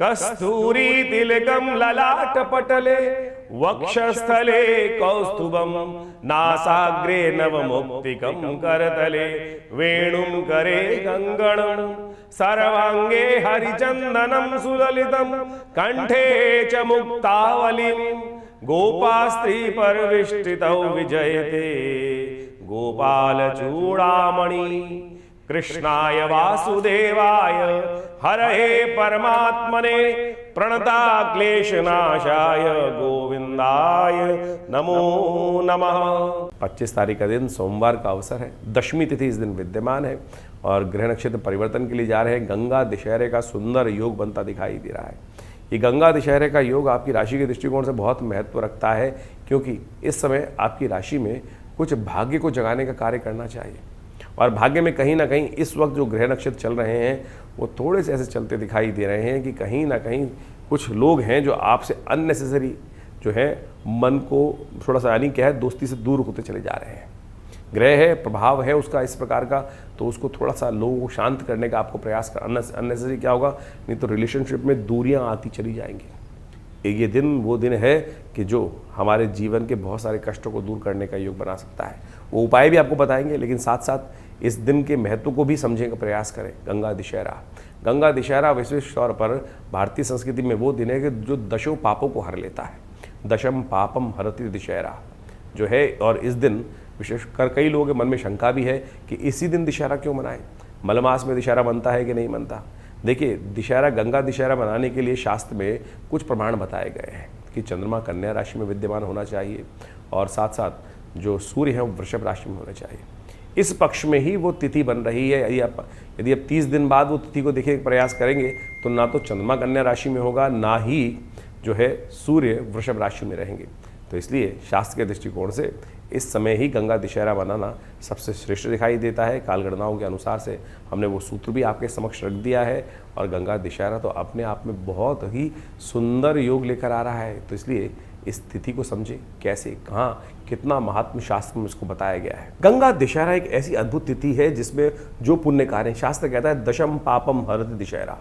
कस्तूरी तिलकम ललाटपटले वक्षस्थले कौस्तुभम नासाग्रे नवमुक्तिकं करतले वेणुं करे गंगणं सर्वांगे हरिचंदनं सुललितं कंठे च मुक्तावलिं गोपास्त्री परविष्टितौ विजयते गोपाल चूड़ामणि कृष्णाय वासुदेवाय हरहे परमात्मने प्रणता क्लेशनाशाय गोविंदाय नमो नमः। 25 तारीख का दिन सोमवार का अवसर है। दशमी तिथि इस दिन विद्यमान है और ग्रह नक्षत्र परिवर्तन के लिए जा रहे हैं। गंगा दशहरे का सुंदर योग बनता दिखाई दे रहा है। ये गंगा दशहरे का योग आपकी राशि के दृष्टिकोण से बहुत महत्व रखता है, क्योंकि इस समय आपकी राशि में कुछ भाग्य को जगाने का कार्य करना चाहिए। और भाग्य में कहीं ना कहीं इस वक्त जो ग्रह नक्षत्र चल रहे हैं वो थोड़े से ऐसे चलते दिखाई दे रहे हैं कि कहीं ना कहीं कुछ लोग हैं जो आपसे अननेसेसरी जो है मन को थोड़ा सा यानी क्या है दोस्ती से दूर होते चले जा रहे हैं। ग्रह है, प्रभाव है उसका इस प्रकार का, तो उसको थोड़ा सा लोगों को शांत करने का आपको प्रयास कर। अननेसेसरी क्या होगा, नहीं तो रिलेशनशिप में दूरियां आती चली जाएंगी। ये दिन वो दिन है कि जो हमारे जीवन के बहुत सारे कष्टों को दूर करने का योग बना सकता है। वो उपाय भी आपको बताएंगे, लेकिन साथ साथ इस दिन के महत्व को भी समझने का प्रयास करें। गंगा दशहरा विशेष तौर पर भारतीय संस्कृति में वो दिन है कि जो दशों पापों को हर लेता है। दशम पापम हरति दशहरा जो है, और इस दिन विशेषकर कई लोगों के मन में शंका भी है कि इसी दिन दशहरा क्यों मनाएं। मलमास में दशहरा बनता है कि नहीं बनता। देखिए, दशहरा गंगा दशहरा मनाने के लिए शास्त्र में कुछ प्रमाण बताए गए हैं कि चंद्रमा कन्या राशि में विद्यमान होना चाहिए और साथ साथ जो सूर्य है वो वृषभ राशि में होना चाहिए। इस पक्ष में ही वो तिथि बन रही है। यदि आप 30 दिन बाद वो तिथि को देखने का प्रयास करेंगे तो ना तो चंद्रमा कन्या राशि में होगा, ना ही जो है सूर्य वृषभ राशि में रहेंगे। तो इसलिए शास्त्र के दृष्टिकोण से इस समय ही गंगा दशहरा मनाना सबसे श्रेष्ठ दिखाई देता है। कालगणनाओं के अनुसार से हमने वो सूत्र भी आपके समक्ष रख दिया है और गंगा दशहरा तो अपने आप में बहुत ही सुंदर योग लेकर आ रहा है। तो इसलिए इस तिथि को समझे कैसे, कहाँ, कितना महात्म शास्त्र में इसको बताया गया है। गंगा दशहरा एक ऐसी अद्भुत तिथि है जिसमें जो पुण्य कार्य, शास्त्र कहता है दशम पापम हरति दशहरा।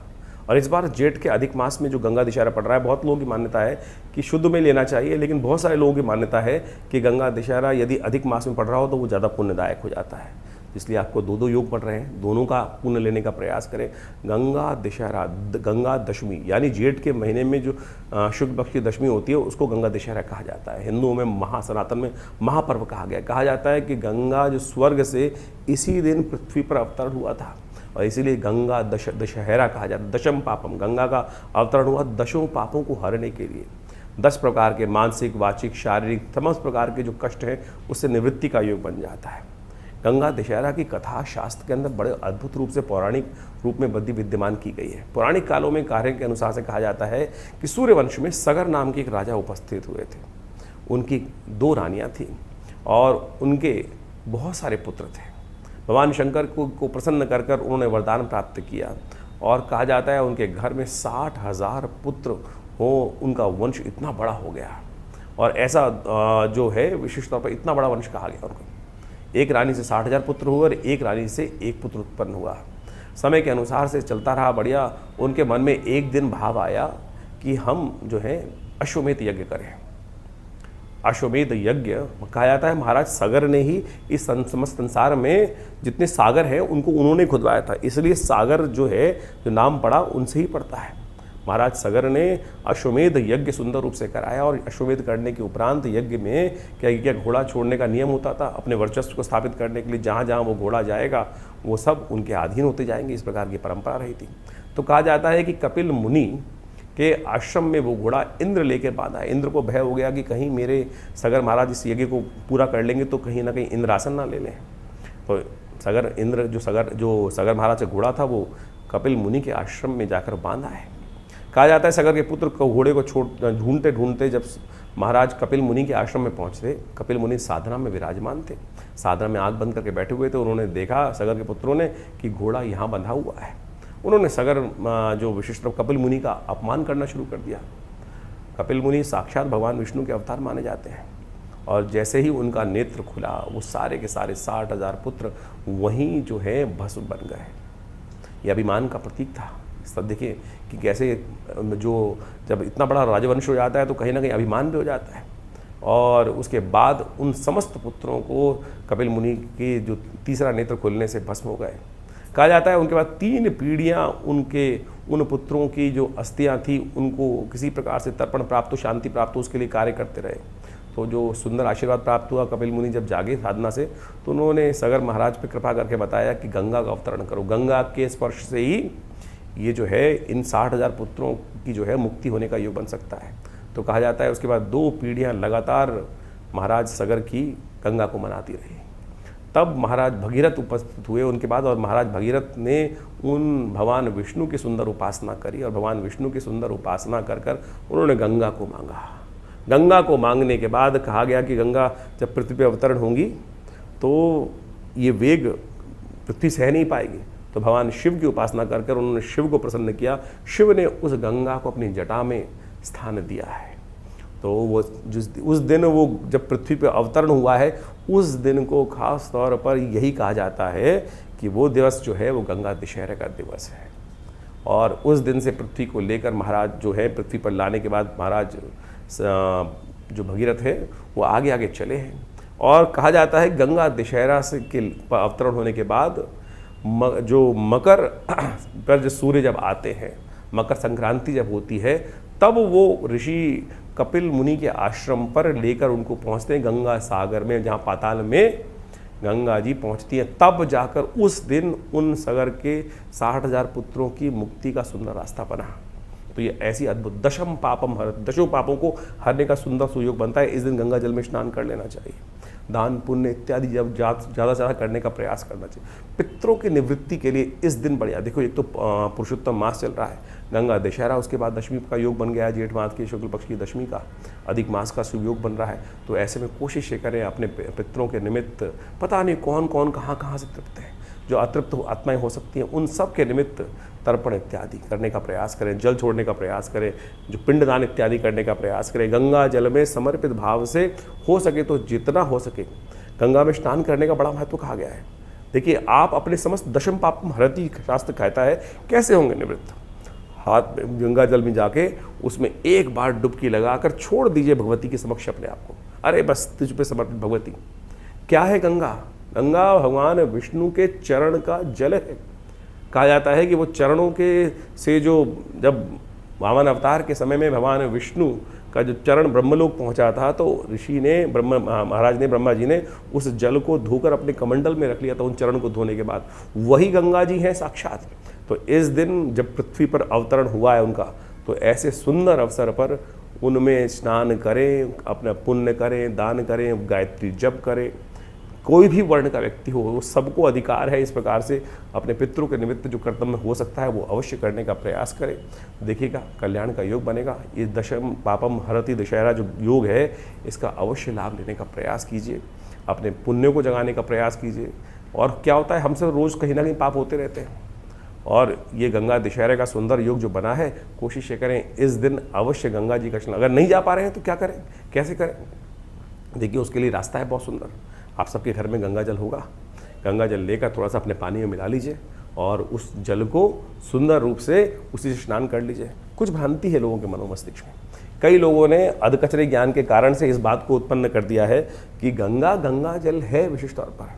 और इस बार जेठ के अधिक मास में जो गंगा दशहरा पड़ रहा है, बहुत लोगों की मान्यता है कि शुद्ध में लेना चाहिए, लेकिन बहुत सारे लोगों की मान्यता है कि गंगा दशहरा यदि अधिक मास में पड़ रहा हो तो वो ज़्यादा पुण्यदायक हो जाता है। इसलिए आपको दो योग पड़ रहे हैं, दोनों का पुण्य लेने का प्रयास करें। गंगा दशहरा, गंगा दशमी यानी जेठ के महीने में जो शुक्ल पक्ष की दशमी होती है उसको गंगा दशहरा कहा जाता है। हिंदुओं में सनातन में महापर्व कहा जाता है कि गंगा जो स्वर्ग से इसी दिन पृथ्वी पर अवतरण हुआ था और इसीलिए गंगा दशहरा कहा जाता है। दशम पापम, गंगा का अवतरण हुआ दशों पापों को हरने के लिए। 10 प्रकार के मानसिक, वाचिक, शारीरिक समस्त प्रकार के जो कष्ट हैं उससे निवृत्ति का योग बन जाता है। गंगा दशहरा की कथा शास्त्र के अंदर बड़े अद्भुत रूप से पौराणिक रूप में विद्यमान की गई है। पौराणिक कालों में कार्य के अनुसार से कहा जाता है कि सूर्यवंश में सगर नाम के एक राजा उपस्थित हुए थे। उनकी 2 रानियां थीं और उनके बहुत सारे पुत्र थे। भगवान शंकर को प्रसन्न कर कर उन्होंने वरदान प्राप्त किया और कहा जाता है उनके घर में 60,000 पुत्र हो। उनका वंश इतना बड़ा हो गया और ऐसा जो है विशेष तौर पर इतना बड़ा वंश कहा गया उनको। एक रानी से 60,000 पुत्र हुए और एक रानी से एक पुत्र उत्पन्न हुआ। समय के अनुसार से चलता रहा बढ़िया। उनके मन में एक दिन भाव आया कि हम जो है अश्वमेध यज्ञ करें। अश्वमेध यज्ञ कहा जाता है महाराज सगर ने ही इस समस्त संसार में जितने सागर हैं उनको उन्होंने खुदवाया था, इसलिए सागर जो है जो नाम पड़ा उनसे ही पड़ता है। महाराज सगर ने अश्वमेध यज्ञ सुंदर रूप से कराया और अश्वमेध करने के उपरांत यज्ञ में क्या घोड़ा छोड़ने का नियम होता था। अपने वर्चस्व को स्थापित करने के लिए जहाँ जहाँ वो घोड़ा जाएगा वो सब उनके अधीन होते जाएंगे, इस प्रकार की परंपरा रही थी। तो कहा जाता है कि कपिल मुनि के आश्रम में वो घोड़ा इंद्र लेकर बांधा। इंद्र को भय हो गया कि कहीं मेरे सगर महाराज इस यज्ञ को पूरा कर लेंगे तो कहीं ना कहीं इंद्रासन ना ले लें। तो जो सगर महाराज का घोड़ा था वो कपिल मुनि के आश्रम में जाकर बांधा है। कहा जाता है सगर के पुत्र को घोड़े को ढूंढते ढूंढते जब महाराज कपिल मुनि के आश्रम में पहुंचते, कपिल मुनि साधना में विराजमान थे, साधना में आंख बंद करके बैठे हुए थे। उन्होंने देखा सगर के पुत्रों ने कि घोड़ा यहाँ बंधा हुआ है। उन्होंने सगर जो विशिष्ट कपिल मुनि का अपमान करना शुरू कर दिया। कपिल मुनि साक्षात भगवान विष्णु के अवतार माने जाते हैं और जैसे ही उनका नेत्र खुला वो सारे के सारे 60,000 पुत्र वहीं जो है भस्म बन गए। यह अभिमान का प्रतीक था। देखिए कि कैसे जो जब इतना बड़ा राजवंश हो जाता है तो कहीं ना कहीं अभिमान भी हो जाता है। और उसके बाद उन समस्त पुत्रों को कपिल मुनि के जो तीसरा नेत्र खुलने से भस्म हो गए। कहा जाता है उनके बाद 3 पीढ़ियाँ उनके उन पुत्रों की जो अस्थियाँ थी उनको किसी प्रकार से तर्पण प्राप्त हो, शांति प्राप्त हो, उसके लिए कार्य करते रहे। तो जो सुंदर आशीर्वाद प्राप्त हुआ, कपिल मुनि जब जागे साधना से तो उन्होंने सगर महाराज पर कृपा करके बताया कि गंगा का अवतरण करो, गंगा के स्पर्श से ही ये जो है इन 60,000 पुत्रों की जो है मुक्ति होने का योग बन सकता है। तो कहा जाता है उसके बाद 2 पीढ़ियाँ लगातार महाराज सगर की गंगा को मनाती रही। तब महाराज भगीरथ उपस्थित हुए उनके बाद, और महाराज भगीरथ ने उन भगवान विष्णु की सुंदर उपासना करी, और भगवान विष्णु की सुंदर उपासना कर कर उन्होंने गंगा को मांगा। गंगा को मांगने के बाद कहा गया कि गंगा जब पृथ्वी पर अवतरण होंगी तो ये वेग पृथ्वी सह नहीं पाएगी। तो भगवान शिव की उपासना कर कर उन्होंने शिव को प्रसन्न किया। शिव ने उस गंगा को अपनी जटा में स्थान दिया है। तो वो उस दिन वो जब पृथ्वी पर अवतरण हुआ है उस दिन को खास तौर पर यही कहा जाता है कि वो दिवस जो है वो गंगा दशहरे का दिवस है। और उस दिन से पृथ्वी को लेकर महाराज जो है पृथ्वी पर लाने के बाद महाराज जो भगीरथ है वो आगे आगे चले हैं। और कहा जाता है गंगा दशहरा से के अवतरण होने के बाद जो मकर पर जो सूर्य जब आते हैं, मकर संक्रांति जब होती है, तब वो ऋषि कपिल मुनि के आश्रम पर लेकर उनको पहुंचते हैं गंगा सागर में, जहाँ पाताल में गंगा जी पहुंचती हैं। तब जाकर उस दिन उन सगर के 60,000 पुत्रों की मुक्ति का सुंदर रास्ता बना। तो ये ऐसी अद्भुत दशम पापम हर, 10 पापों को हरने का सुंदर सुयोग बनता है। इस दिन गंगा जल में स्नान कर लेना चाहिए, दान पुण्य इत्यादि जब ज़्यादा से ज़्यादा करने का प्रयास करना चाहिए। पितरों की निवृत्ति के लिए इस दिन बढ़िया, देखो एक तो पुरुषोत्तम मास चल रहा है, गंगा दशहरा, उसके बाद दशमी का योग बन गया है, जेठ मास की शुक्ल पक्ष की दशमी का, अधिक मास का सुयोग बन रहा है। तो ऐसे में कोशिश करें अपने पितरों के निमित्त, पता नहीं कौन कौन कहाँ से तृप्त है, जो अतृप्त आत्माएं हो सकती हैं, उन सब के निमित्त तर्पण इत्यादि करने का प्रयास करें, जल छोड़ने का प्रयास करें, जो पिंडदान इत्यादि करने का प्रयास करें। गंगा जल में समर्पित भाव से हो सके तो जितना हो सके गंगा में स्नान करने का बड़ा महत्व कहा गया है। देखिए आप अपने समस्त दशम पापम हरति शास्त्र कहता है, कैसे होंगे निवृत्त? हाथ में गंगा जल में जाके उसमें एक बार डुबकी लगाकर छोड़ दीजिए भगवती के समक्ष अपने आप को। अरे बस तुझ पे समर्पित भगवती। क्या है गंगा? गंगा भगवान विष्णु के चरण का जल है। कहा जाता है कि वो चरणों के से जो जब वामन अवतार के समय में भगवान विष्णु का जो चरण ब्रह्मलोक पहुंचा था, तो ऋषि ने महाराज ने ब्रह्मा जी ने उस जल को धोकर अपने कमंडल में रख लिया था उन चरण को धोने के बाद। वही गंगा जी हैं साक्षात। तो इस दिन जब पृथ्वी पर अवतरण हुआ है उनका, तो ऐसे सुंदर अवसर पर उनमें स्नान करें, अपना पुण्य करें, दान करें, गायत्री जप करें। कोई भी वर्ण का व्यक्ति हो, वो सबको अधिकार है इस प्रकार से अपने पितरों के निमित्त जो कर्तव्य हो सकता है वो अवश्य करने का प्रयास करें। देखिएगा कल्याण का योग बनेगा। ये दशम पापम हरति दशहरा जो योग है, इसका अवश्य लाभ लेने का प्रयास कीजिए, अपने पुण्यों को जगाने का प्रयास कीजिए। और क्या होता है, हमसे रोज़ कहीं ना कहीं पाप होते रहते हैं, और ये गंगा दशहरे का सुंदर योग जो बना है, कोशिश करें इस दिन अवश्य गंगा जी का स्नान। अगर नहीं जा पा रहे हैं तो क्या करें, कैसे करें? देखिए उसके लिए रास्ता है बहुत सुंदर। आप सबके घर में गंगा जल होगा, गंगा जल लेकर थोड़ा सा अपने पानी में मिला लीजिए और उस जल को सुंदर रूप से उसी से स्नान कर लीजिए। कुछ भ्रांति है लोगों के मनोमस्तिष्क में, कई लोगों ने अधकचरे ज्ञान के कारण से इस बात को उत्पन्न कर दिया है कि गंगा जल है विशेष तौर पर।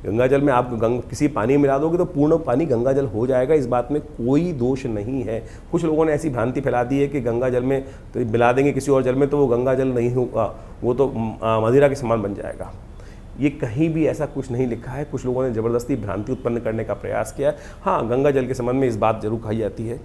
गंगा जल में आप किसी पानी मिला दोगे तो पूर्ण पानी गंगा जल हो जाएगा, इस बात में कोई दोष नहीं है। कुछ लोगों ने ऐसी भ्रांति फैला दी है कि गंगा जल में तो मिला देंगे किसी और जल में तो वो गंगा जल नहीं होगा, वो तो मदिरा के समान बन जाएगा। ये कहीं भी ऐसा कुछ नहीं लिखा है। कुछ लोगों ने ज़बरदस्ती भ्रांति उत्पन्न करने का प्रयास किया है। हाँ, गंगा जल के संबंध में इस बात जरूर कही जाती है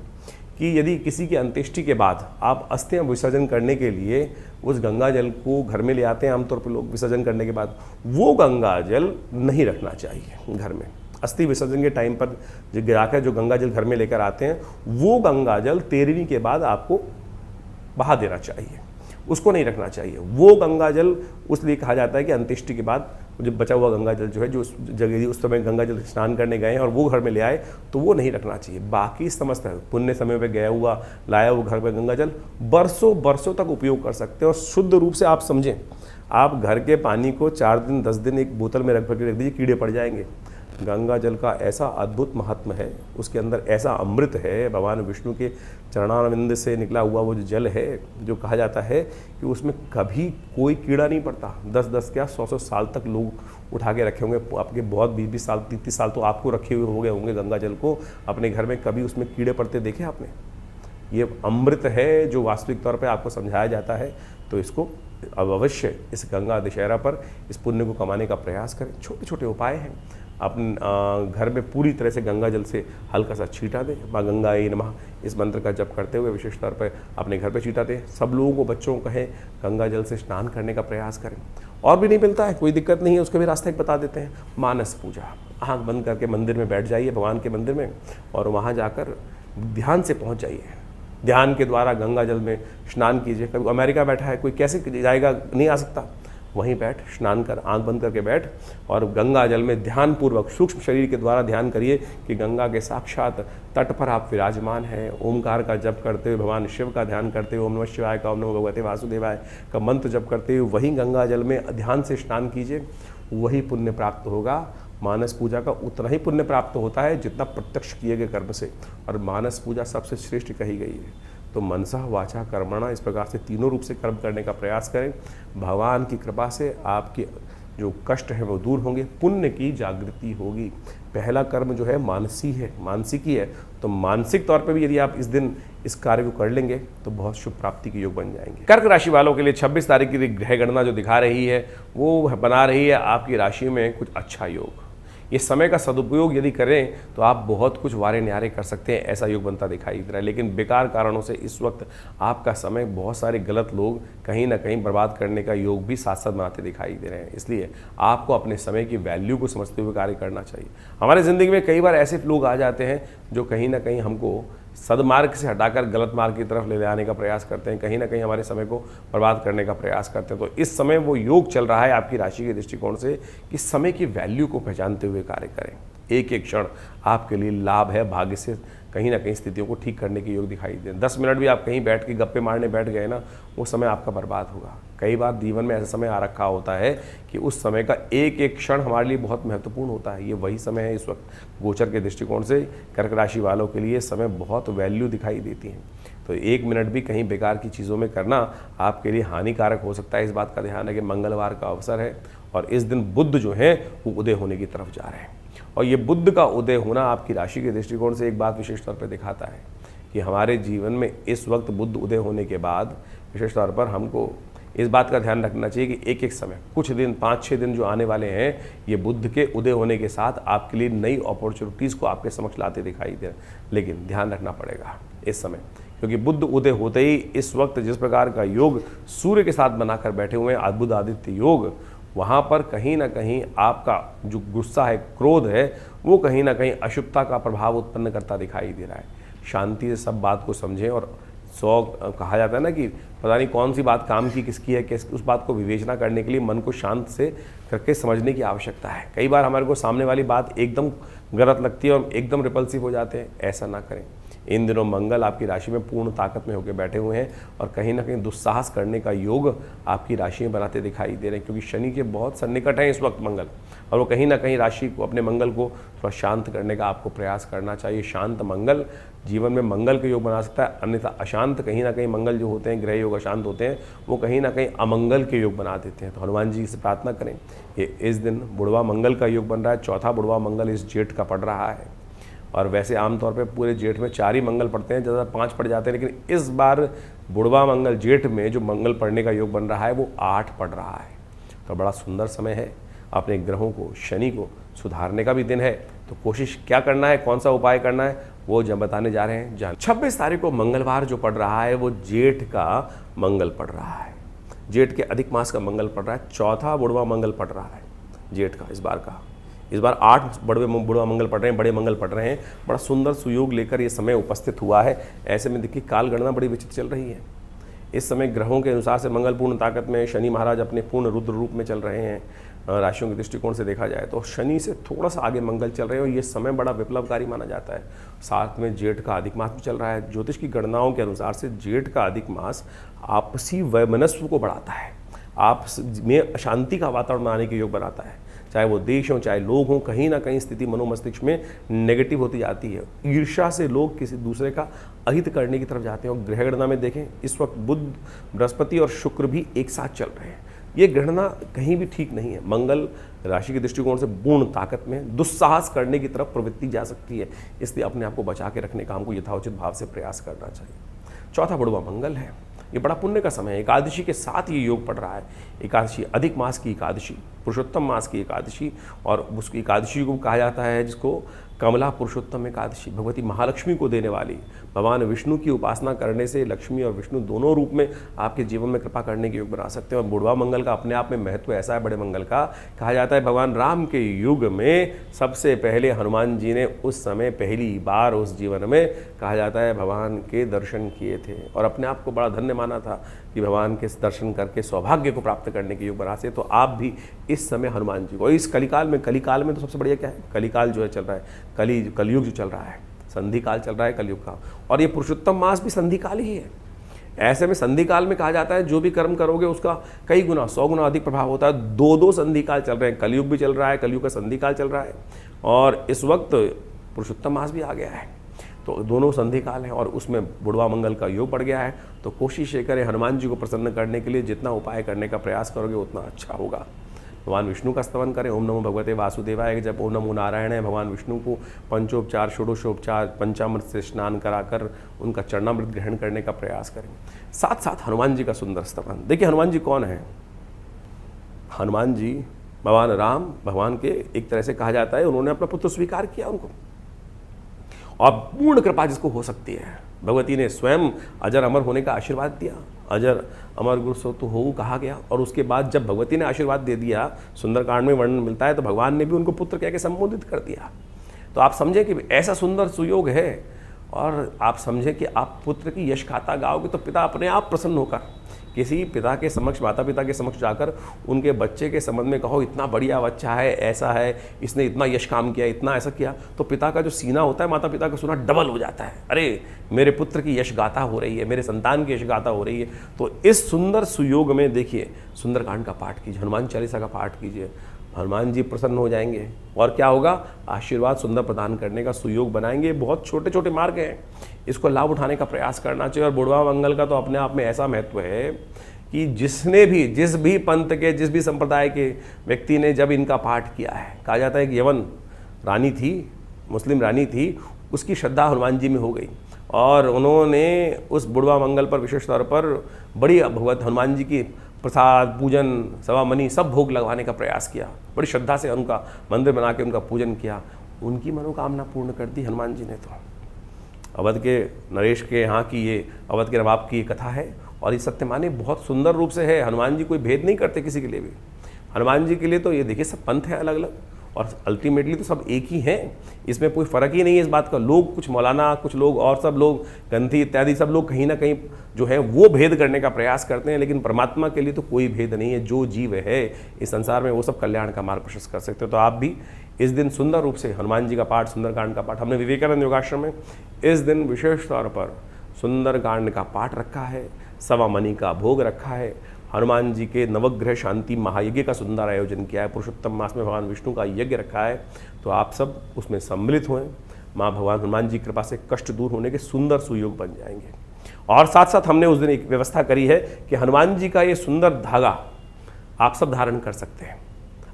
कि यदि किसी की अंत्येष्टि के बाद आप अस्थियां विसर्जन करने के लिए उस गंगा जल को घर में ले आते हैं, आमतौर पर लोग विसर्जन करने के बाद, वो गंगा जल नहीं रखना चाहिए घर में। अस्थि विसर्जन के टाइम पर जो गिराकर जो गंगा जल घर में लेकर आते हैं, वो गंगा जल 13वीं के बाद आपको बहा देना चाहिए, उसको नहीं रखना चाहिए। वो गंगा जल उसलिए कहा जाता है कि अंत्येष्टि के बाद जो बचा हुआ गंगा जल जो है, जो उस जगह उस समय गंगा जल स्नान करने गए हैं और वो घर में ले आए, तो वो नहीं रखना चाहिए। बाकी समस्त पुण्य समय पे गया हुआ लाया हुआ घर में गंगा जल बरसों बरसों तक उपयोग कर सकते हैं। और शुद्ध रूप से आप समझें, आप घर के पानी को 4 दिन 10 दिन एक बोतल में रख दीजिए, कीड़े पड़ जाएंगे। गंगा जल का ऐसा अद्भुत महात्म है, उसके अंदर ऐसा अमृत है, भगवान विष्णु के चरणारविंद से निकला हुआ वो जो जल है, जो कहा जाता है कि उसमें कभी कोई कीड़ा नहीं पड़ता। 10-10 क्या 100-100 साल तक लोग उठा के रखे होंगे, आपके बहुत 20-20 साल 30-30 साल तो आपको रखे हुए हो गए होंगे गंगा जल को अपने घर में। कभी उसमें कीड़े पड़ते देखे आपने? ये अमृत है जो वास्तविक तौर पे आपको समझाया जाता है। तो इसको अब अवश्य इस गंगा दशहरा पर इस पुण्य को कमाने का प्रयास करें। छोटे छोटे उपाय हैं, अपने घर में पूरी तरह से गंगा जल से हल्का सा छींटा दें, माँ गंगाए नमः इस मंत्र का जप करते हुए विशेष तौर पर अपने घर पे छींटा दें। सब लोगों को, बच्चों को कहें गंगा जल से स्नान करने का प्रयास करें। और भी नहीं मिलता है, कोई दिक्कत नहीं है, उसका भी रास्ता एक बता देते हैं। मानस पूजा, आँख बंद करके मंदिर में बैठ जाइए, भगवान के मंदिर में, और वहाँ जाकर ध्यान से पहुँच जाइए। ध्यान के द्वारा गंगा जल में स्नान कीजिए। कभी अमेरिका बैठा है कोई, कैसे जाएगा, नहीं आ सकता, वहीं बैठ स्नान कर, आंख बंद करके बैठ और गंगा जल में ध्यान पूर्वक सूक्ष्म शरीर के द्वारा ध्यान करिए कि गंगा के साक्षात तट पर आप विराजमान हैं। ओमकार का जप करते हुए, भगवान शिव का ध्यान करते हुए, ओम नमः शिवाय का, ओम नमो भगवते वासुदेवाय का मंत्र जप करते हुए वहीं गंगा जल में ध्यान से स्नान कीजिए, वही पुण्य प्राप्त होगा। मानस पूजा का उतना ही पुण्य प्राप्त होता है जितना प्रत्यक्ष किए गए कर्म से, और मानस पूजा सबसे श्रेष्ठ कही गई है। तो मनसा वाचा कर्मणा, इस प्रकार से तीनों रूप से कर्म करने का प्रयास करें। भगवान की कृपा से आपके जो कष्ट है वो दूर होंगे, पुण्य की जागृति होगी। पहला कर्म जो है मानसिकी है, तो मानसिक तौर पे भी यदि आप इस दिन इस कार्य को कर लेंगे तो बहुत शुभ प्राप्ति के योग बन जाएंगे। कर्क राशि वालों के लिए 26 तारीख की ग्रह गणना जो दिखा रही है वो बना रही है आपकी राशि में कुछ अच्छा योग। ये समय का सदुपयोग यदि करें तो आप बहुत कुछ वारे न्यारे कर सकते हैं, ऐसा योग बनता दिखाई दे रहा है। लेकिन बेकार कारणों से इस वक्त आपका समय बहुत सारे गलत लोग कहीं ना कहीं बर्बाद करने का योग भी साथ साथ बनाते दिखाई दे रहे हैं। इसलिए आपको अपने समय की वैल्यू को समझते हुए कार्य करना चाहिए। हमारे ज़िंदगी में कई बार ऐसे लोग आ जाते हैं जो कहीं ना कहीं हमको सदमार्ग से हटाकर गलत मार्ग की तरफ ले आने का प्रयास करते हैं, कहीं ना कहीं हमारे समय को बर्बाद करने का प्रयास करते हैं। तो इस समय वो योग चल रहा है आपकी राशि के दृष्टिकोण से कि समय की वैल्यू को पहचानते हुए कार्य करें। एक एक क्षण आपके लिए लाभ है, भाग्य से कहीं ना कहीं स्थितियों को ठीक करने के योग दिखाई दे। 10 मिनट भी आप कहीं बैठ के गप्पे मारने बैठ गए ना, वो समय आपका बर्बाद होगा। कई बार जीवन में ऐसा समय आ रखा होता है कि उस समय का एक एक क्षण हमारे लिए बहुत महत्वपूर्ण होता है। ये वही समय है इस वक्त गोचर के दृष्टिकोण से कर्क राशि वालों के लिए समय बहुत वैल्यू दिखाई देती है। तो 1 मिनट भी कहीं बेकार की चीज़ों में करना आपके लिए हानिकारक हो सकता है। इस बात का ध्यान है कि मंगलवार का अवसर है और इस दिन बुध जो है वो उदय होने की तरफ जा रहे हैं, और ये बुध का उदय होना आपकी राशि के दृष्टिकोण से एक बात विशेष तौर पर दिखाता है कि हमारे जीवन में इस वक्त बुध उदय होने के बाद विशेष तौर पर हमको इस बात का ध्यान रखना चाहिए कि एक एक समय, कुछ दिन 5-6 दिन जो आने वाले हैं, ये बुध के उदय होने के साथ आपके लिए नई अपॉर्चुनिटीज़ को आपके समक्ष लाते दिखाई दे रहे हैं। लेकिन ध्यान रखना पड़ेगा इस समय, क्योंकि बुध उदय होते ही इस वक्त जिस प्रकार का योग सूर्य के साथ बनाकर बैठे हुए हैं, अद्भुत आदित्य योग, वहाँ पर कहीं ना कहीं आपका जो गुस्सा है, क्रोध है, वो कहीं ना कहीं अशुभता का प्रभाव उत्पन्न करता दिखाई दे रहा है। शांति से सब बात को समझें, और कहा जाता है ना कि पता नहीं कौन सी बात काम की किसकी है, उस बात को विवेचना करने के लिए मन को शांत से करके समझने की आवश्यकता है। कई बार हमारे को सामने वाली बात एकदम गलत लगती है और एकदम रिपल्सिव हो जाते हैं, ऐसा ना करें। इन दिनों मंगल आपकी राशि में पूर्ण ताकत में होकर बैठे हुए हैं और कहीं ना कहीं दुस्साहस करने का योग आपकी राशि में बनाते दिखाई दे रहे हैं, क्योंकि शनि के बहुत सन्निकट हैं इस वक्त मंगल, और वो कहीं ना कहीं राशि को, अपने मंगल को थोड़ा शांत करने का आपको प्रयास करना चाहिए। शांत मंगल जीवन में मंगल के योग बना सकता है, अन्यथा अशांत कहीं ना कहीं मंगल जो होते हैं, ग्रह योग अशांत होते हैं, वो कहीं ना कहीं अमंगल के योग बना देते हैं। तो हनुमान जी से प्रार्थना करें। ये इस दिन बुढ़वा मंगल का योग बन रहा है, चौथा बुढ़वा मंगल इस जेठ का पड़ रहा है, और वैसे आमतौर पे पूरे जेठ में 4 ही मंगल पड़ते हैं, ज़्यादा 5 पड़ जाते हैं, लेकिन इस बार बुढ़वा मंगल जेठ में जो मंगल पड़ने का योग बन रहा है वो 8 पड़ रहा है। तो बड़ा सुंदर समय है, अपने ग्रहों को, शनि को सुधारने का भी दिन है। तो कोशिश क्या करना है, कौन सा उपाय करना है, वो जब बताने जा रहे हैं। 26 तारीख को मंगलवार जो पड़ रहा है वो जेठ का मंगल पड़ रहा है, जेठ के अधिक मास का मंगल पड़ रहा है, चौथा बुढ़वा मंगल पड़ रहा है जेठ का। इस बार 8 बुढ़वा मंगल पड़ रहे हैं, बड़े मंगल पड़ रहे हैं। बड़ा सुंदर सुयोग लेकर ये समय उपस्थित हुआ है। ऐसे में देखिए काल गणना बड़ी विचित्र चल रही है। इस समय ग्रहों के अनुसार से मंगल पूर्ण ताकत में, शनि महाराज अपने पूर्ण रुद्र रूप में चल रहे हैं। राशियों के दृष्टिकोण से देखा जाए तो शनि से थोड़ा सा आगे मंगल चल रहे हैं, और ये समय बड़ा विप्लवकारी माना जाता है। साथ में जेठ का अधिक मास भी चल रहा है। ज्योतिष की गणनाओं के अनुसार से जेठ का अधिक मास आपसी वैमनस्व को बढ़ाता है, आप में अशांति का वातावरण बनाने के योग बनाता है। चाहे वो देश हो चाहे लोग हों, कहीं ना कहीं स्थिति मनोमस्तिष्क में नेगेटिव होती जाती है। ईर्ष्या से लोग किसी दूसरे का अहित करने की तरफ जाते हैं। और ग्रह गणना में देखें, इस वक्त बुध, बृहस्पति और शुक्र भी एक साथ चल रहे हैं। ये गणना कहीं भी ठीक नहीं है। मंगल राशि के दृष्टिकोण से पूर्ण ताकत में दुस्साहस करने की तरफ प्रवृत्ति जा सकती है, इसलिए अपने आप को बचा के रखने का हमको यथाउचित भाव से प्रयास करना चाहिए। चौथा बुढ़वा मंगल है, ये बड़ा पुण्य का समय है। एकादशी के साथ ये योग पड़ रहा है। एकादशी अधिक मास की एकादशी, पुरुषोत्तम मास की एकादशी, और उस एकादशी को कहा जाता है जिसको कमला पुरुषोत्तम एकादशी, भगवती महालक्ष्मी को देने वाली। भगवान विष्णु की उपासना करने से लक्ष्मी और विष्णु दोनों रूप में आपके जीवन में कृपा करने के योग बना सकते हैं। और बुढ़वा मंगल का अपने आप में महत्व ऐसा है, बड़े मंगल का, कहा जाता है भगवान राम के युग में सबसे पहले हनुमान जी ने उस समय पहली बार उस जीवन में, कहा जाता है, भगवान के दर्शन किए थे और अपने आप को बड़ा धन्य माना था कि भगवान के दर्शन करके सौभाग्य को प्राप्त करने के योग बना से। तो आप भी इस समय हनुमान जी को, इस कलिकाल में तो सबसे बढ़िया क्या है, कलिकाल जो है चल रहा है, कलयुग जो चल रहा है, संधि काल चल रहा है कलयुग का, और ये पुरुषोत्तम मास भी संधि काल ही है। ऐसे में संधि काल में कहा जाता है जो भी कर्म करोगे उसका कई गुना, 100 गुना अधिक प्रभाव होता है। दो संधि काल चल रहे हैं, कलयुग भी चल रहा है, कलयुग का संधि काल चल रहा है, और इस वक्त पुरुषोत्तम मास भी आ गया है। तो दोनों संधि काल हैं और उसमें बुढ़वा मंगल का योग पड़ गया है। तो कोशिश ये करें हनुमान जी को प्रसन्न करने के लिए जितना उपाय करने का प्रयास करोगे उतना अच्छा होगा। भगवान विष्णु का स्तवन करें, ओम नमो भगवते वासुदेवाय। जब ओम नमो नारायण है, भगवान विष्णु को पंचोपचार, षोडशोपचार, पंचामृत से स्नान कराकर उनका चरणामृत ग्रहण करने का प्रयास करें। साथ साथ हनुमान जी का सुंदर स्तवन। देखिए हनुमान जी कौन है? हनुमान जी भगवान राम, भगवान के एक तरह से कहा जाता है उन्होंने अपना पुत्र स्वीकार किया उनको, और पूर्ण कृपा जिसको हो सकती है, भगवती ने स्वयं अजर अमर होने का आशीर्वाद दिया। अजर अमर गुरु सो तो हो कहा गया, और उसके बाद जब भगवती ने आशीर्वाद दे दिया, सुंदरकांड में वर्णन मिलता है, तो भगवान ने भी उनको पुत्र कह के संबोधित कर दिया। तो आप समझें कि ऐसा सुंदर सुयोग है, और आप समझें कि आप पुत्र की यश गाथा गाओगे तो पिता अपने आप प्रसन्न होकर किसी पिता के समक्ष, माता पिता के समक्ष जाकर उनके बच्चे के संबंध में कहो इतना बढ़िया बच्चा है, ऐसा है, इसने इतना यश काम किया, इतना ऐसा किया, तो पिता का जो सीना होता है माता पिता का सुना डबल हो जाता है। अरे मेरे पुत्र की यश गाथा हो रही है, मेरे संतान की यश गाथा हो रही है। तो इस सुंदर सुयोग में देखिए सुंदरकांड का पाठ कीजिए, हनुमान चालीसा का पाठ कीजिए, हनुमान जी प्रसन्न हो जाएंगे, और क्या होगा, आशीर्वाद सुंदर प्रदान करने का सुयोग बनाएंगे। बहुत छोटे छोटे मार्ग हैं, इसको लाभ उठाने का प्रयास करना चाहिए। और बुढ़वा मंगल का तो अपने आप में ऐसा महत्व है कि जिसने भी, जिस भी पंथ के, जिस भी संप्रदाय के व्यक्ति ने जब इनका पाठ किया है, कहा जाता है कि यवन रानी थी, मुस्लिम रानी थी, उसकी श्रद्धा हनुमान जी में हो गई, और उन्होंने उस बुढ़वा मंगल पर विशेष तौर पर बड़ी भगवत हनुमान जी की प्रसाद, पूजन, सवा मनी सब भोग लगवाने का प्रयास किया, बड़ी श्रद्धा से उनका मंदिर बना के उनका पूजन किया, उनकी मनोकामना पूर्ण कर दी हनुमान जी ने। तो अवध के नरेश के यहाँ की ये, अवध के नवाब की ये कथा है, और ये सत्य माने बहुत सुंदर रूप से है। हनुमान जी कोई भेद नहीं करते किसी के लिए भी, हनुमान जी के लिए तो ये देखिए सब पंथ है अलग अलग, और अल्टीमेटली तो सब एक ही हैं, इसमें कोई फ़र्क ही नहीं है इस बात का। लोग कुछ मौलाना, कुछ लोग और सब लोग गंधी इत्यादि सब लोग कहीं ना कहीं जो है वो भेद करने का प्रयास करते हैं, लेकिन परमात्मा के लिए तो कोई भेद नहीं है। जो जीव है इस संसार में वो सब कल्याण का मार्ग प्रशस्त कर सकते हैं। तो आप भी इस दिन सुंदर रूप से हनुमान जी का पाठ, सुंदरकांड का पाठ, हमने विवेकानंद योगाश्रम में इस दिन विशेष तौर पर सुंदरकांड का पाठ रखा है, सवा मनी का भोग रखा है, हनुमान जी के नवग्रह शांति महायज्ञ का सुंदर आयोजन किया है, पुरुषोत्तम मास में भगवान विष्णु का यज्ञ रखा है। तो आप सब उसमें सम्मिलित हुए, माँ भगवान हनुमान जी की कृपा से कष्ट दूर होने के सुंदर सुयोग बन जाएंगे। और साथ साथ हमने उस दिन एक व्यवस्था करी है कि हनुमान जी का ये सुंदर धागा आप सब धारण कर सकते हैं,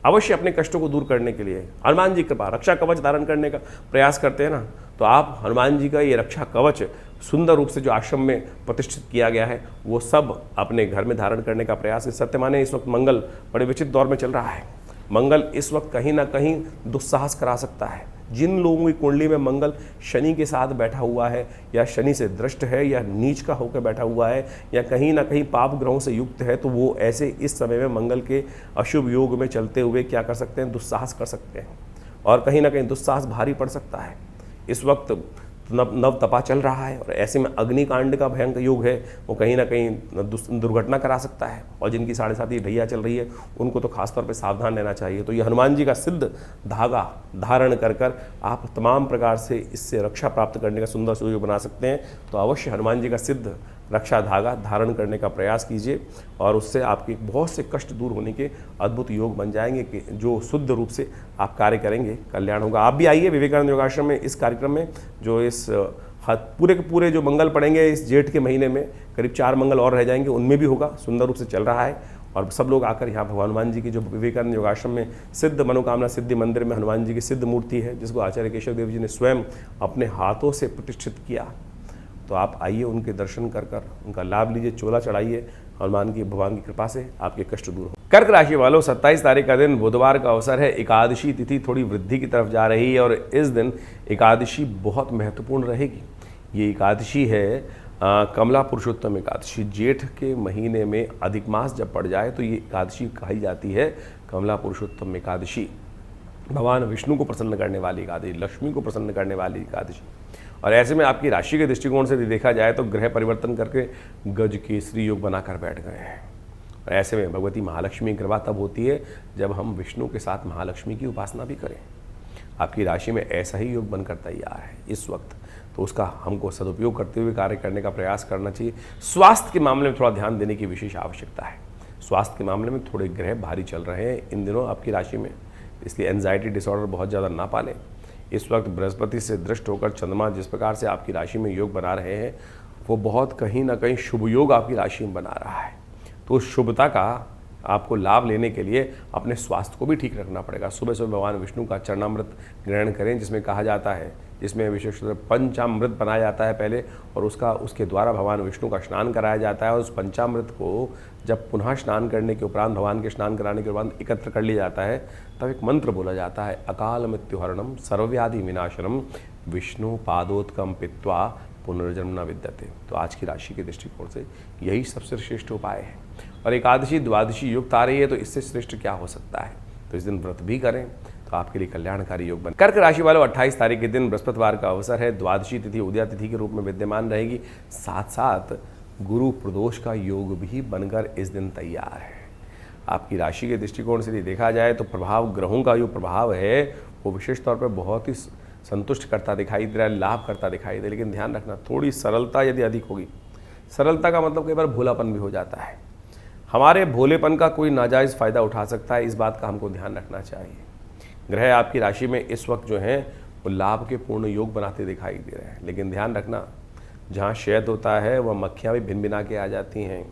अवश्य अपने कष्टों को दूर करने के लिए। हनुमान जी कृपा रक्षा कवच धारण करने का प्रयास करते हैं ना, तो आप हनुमान जी का ये रक्षा कवच सुंदर रूप से जो आश्रम में प्रतिष्ठित किया गया है वो सब अपने घर में धारण करने का प्रयास। सत्य माने इस वक्त मंगल बड़े विचित्र दौर में चल रहा है। मंगल इस वक्त कहीं ना कहीं दुस्साहस करा सकता है। जिन लोगों की कुंडली में मंगल शनि के साथ बैठा हुआ है, या शनि से दृष्ट है, या नीच का होकर बैठा हुआ है, या कहीं ना कहीं पाप ग्रहों से युक्त है, तो वो ऐसे इस समय में मंगल के अशुभ योग में चलते हुए क्या कर सकते हैं, दुस्साहस कर सकते हैं, और कहीं ना कहीं दुस्साहस भारी पड़ सकता है। इस वक्त नव तपा चल रहा है, और ऐसे में अग्निकांड का भयंकर योग है, वो कहीं ना कहीं दुर्घटना करा सकता है, और जिनकी 7.5 ढैया चल रही है उनको तो खासतौर पे सावधान रहना चाहिए। तो ये हनुमान जी का सिद्ध धागा धारण कर कर आप तमाम प्रकार से इससे रक्षा प्राप्त करने का सुंदर सुयोग बना सकते हैं। तो अवश्य हनुमान जी का सिद्ध रक्षा धागा धारण करने का प्रयास कीजिए और उससे आपके बहुत से कष्ट दूर होने के अद्भुत योग बन जाएंगे कि जो शुद्ध रूप से आप कार्य करेंगे, कल्याण होगा। आप भी आइए विवेकानंद योगाश्रम में इस कार्यक्रम में, जो इस पूरे के पूरे जो मंगल पड़ेंगे इस जेठ के महीने में, करीब 4 मंगल और रह जाएंगे, उनमें भी होगा, सुंदर रूप से चल रहा है। और सब लोग आकर यहाँ भगवान हनुमान जी की, जो विवेकानंद योगाश्रम में सिद्ध मनोकामना सिद्धि मंदिर में हनुमान जी की सिद्ध मूर्ति है, जिसको आचार्य केशव देव जी ने स्वयं अपने हाथों से प्रतिष्ठित किया, तो आप आइए उनके दर्शन कर उनका लाभ लीजिए, चोला चढ़ाइए, हनुमान की भगवान की कृपा से आपके कष्ट दूर हो। कर्क राशि वालों, 27 तारीख का दिन बुधवार का अवसर है। एकादशी तिथि थोड़ी वृद्धि की तरफ जा रही है और इस दिन एकादशी बहुत महत्वपूर्ण रहेगी। ये एकादशी है कमला पुरुषोत्तम एकादशी। जेठ के महीने में अधिक मास जब पड़ जाए तो ये एकादशी कही जाती है कमला पुरुषोत्तम एकादशी। भगवान विष्णु को प्रसन्न करने वाली एकादशी, लक्ष्मी को प्रसन्न करने वाली एकादशी। और ऐसे में आपकी राशि के दृष्टिकोण से देखा जाए तो ग्रह परिवर्तन करके गज केसरी योग बनाकर बैठ गए हैं। और ऐसे में भगवती महालक्ष्मी की कृपा तब होती है जब हम विष्णु के साथ महालक्ष्मी की उपासना भी करें। आपकी राशि में ऐसा ही योग बनकर तैयार है इस वक्त, तो उसका हमको सदुपयोग करते हुए कार्य करने का प्रयास करना चाहिए। स्वास्थ्य के मामले में थोड़ा ध्यान देने की विशेष आवश्यकता है। स्वास्थ्य के मामले में थोड़े ग्रह भारी चल रहे हैं इन दिनों आपकी राशि में, इसलिए एंजाइटी डिसऑर्डर बहुत ज़्यादा ना पालें। इस वक्त बृहस्पति से दृष्ट होकर चंद्रमा जिस प्रकार से आपकी राशि में योग बना रहे हैं, वो बहुत कहीं ना कहीं शुभ योग आपकी राशि में बना रहा है। तो उस शुभता का आपको लाभ लेने के लिए अपने स्वास्थ्य को भी ठीक रखना पड़ेगा। सुबह सुबह भगवान विष्णु का चरणामृत ग्रहण करें, जिसमें कहा जाता है, जिसमें विशेष रूप से पंचामृत बनाया जाता है पहले, और उसके द्वारा भगवान विष्णु का स्नान कराया जाता है। और उस पंचामृत को जब पुनः स्नान करने के उपरांत, भगवान के स्नान कराने के उपरांत एकत्र कर लिया जाता है, तब एक मंत्र बोला जाता है, अकाल मृत्युहरणम सर्वव्याधि विनाशनम विष्णु पादोत्कम पित्वा पुनर्जन्म न विद्यते। तो आज की राशि के दृष्टिकोण से यही सबसे श्रेष्ठ उपाय है। और एकादशी द्वादशी युक्त आ रही है, तो इससे श्रेष्ठ क्या हो सकता है। तो इस दिन व्रत भी करें तो आपके लिए कल्याणकारी योग बने। कर्क राशि वालों, 28 तारीख के दिन बृहस्पतिवार का अवसर है। द्वादशी तिथि उदया तिथि के रूप में विद्यमान रहेगी। साथ साथ गुरु प्रदोष का योग भी बनकर इस दिन तैयार है। आपकी राशि के दृष्टिकोण से देखा जाए तो प्रभाव, ग्रहों का जो प्रभाव है वो विशेष तौर पर बहुत ही संतुष्ट करता दिखाई दे रहा है, लाभ करता दिखाई दे रहा है। लेकिन ध्यान रखना, थोड़ी सरलता यदि अधिक होगी, सरलता का मतलब कई बार भोलापन भी हो जाता है। हमारे भोलेपन का कोई नाजायज़ फ़ायदा उठा सकता है, इस बात का हमको ध्यान रखना चाहिए। ग्रह आपकी राशि में इस वक्त जो हैं वो लाभ के पूर्ण योग बनाते दिखाई दे रहे हैं। लेकिन ध्यान रखना, जहाँ शहद होता है वह मक्खियाँ भी भिन भिना के आ जाती हैं।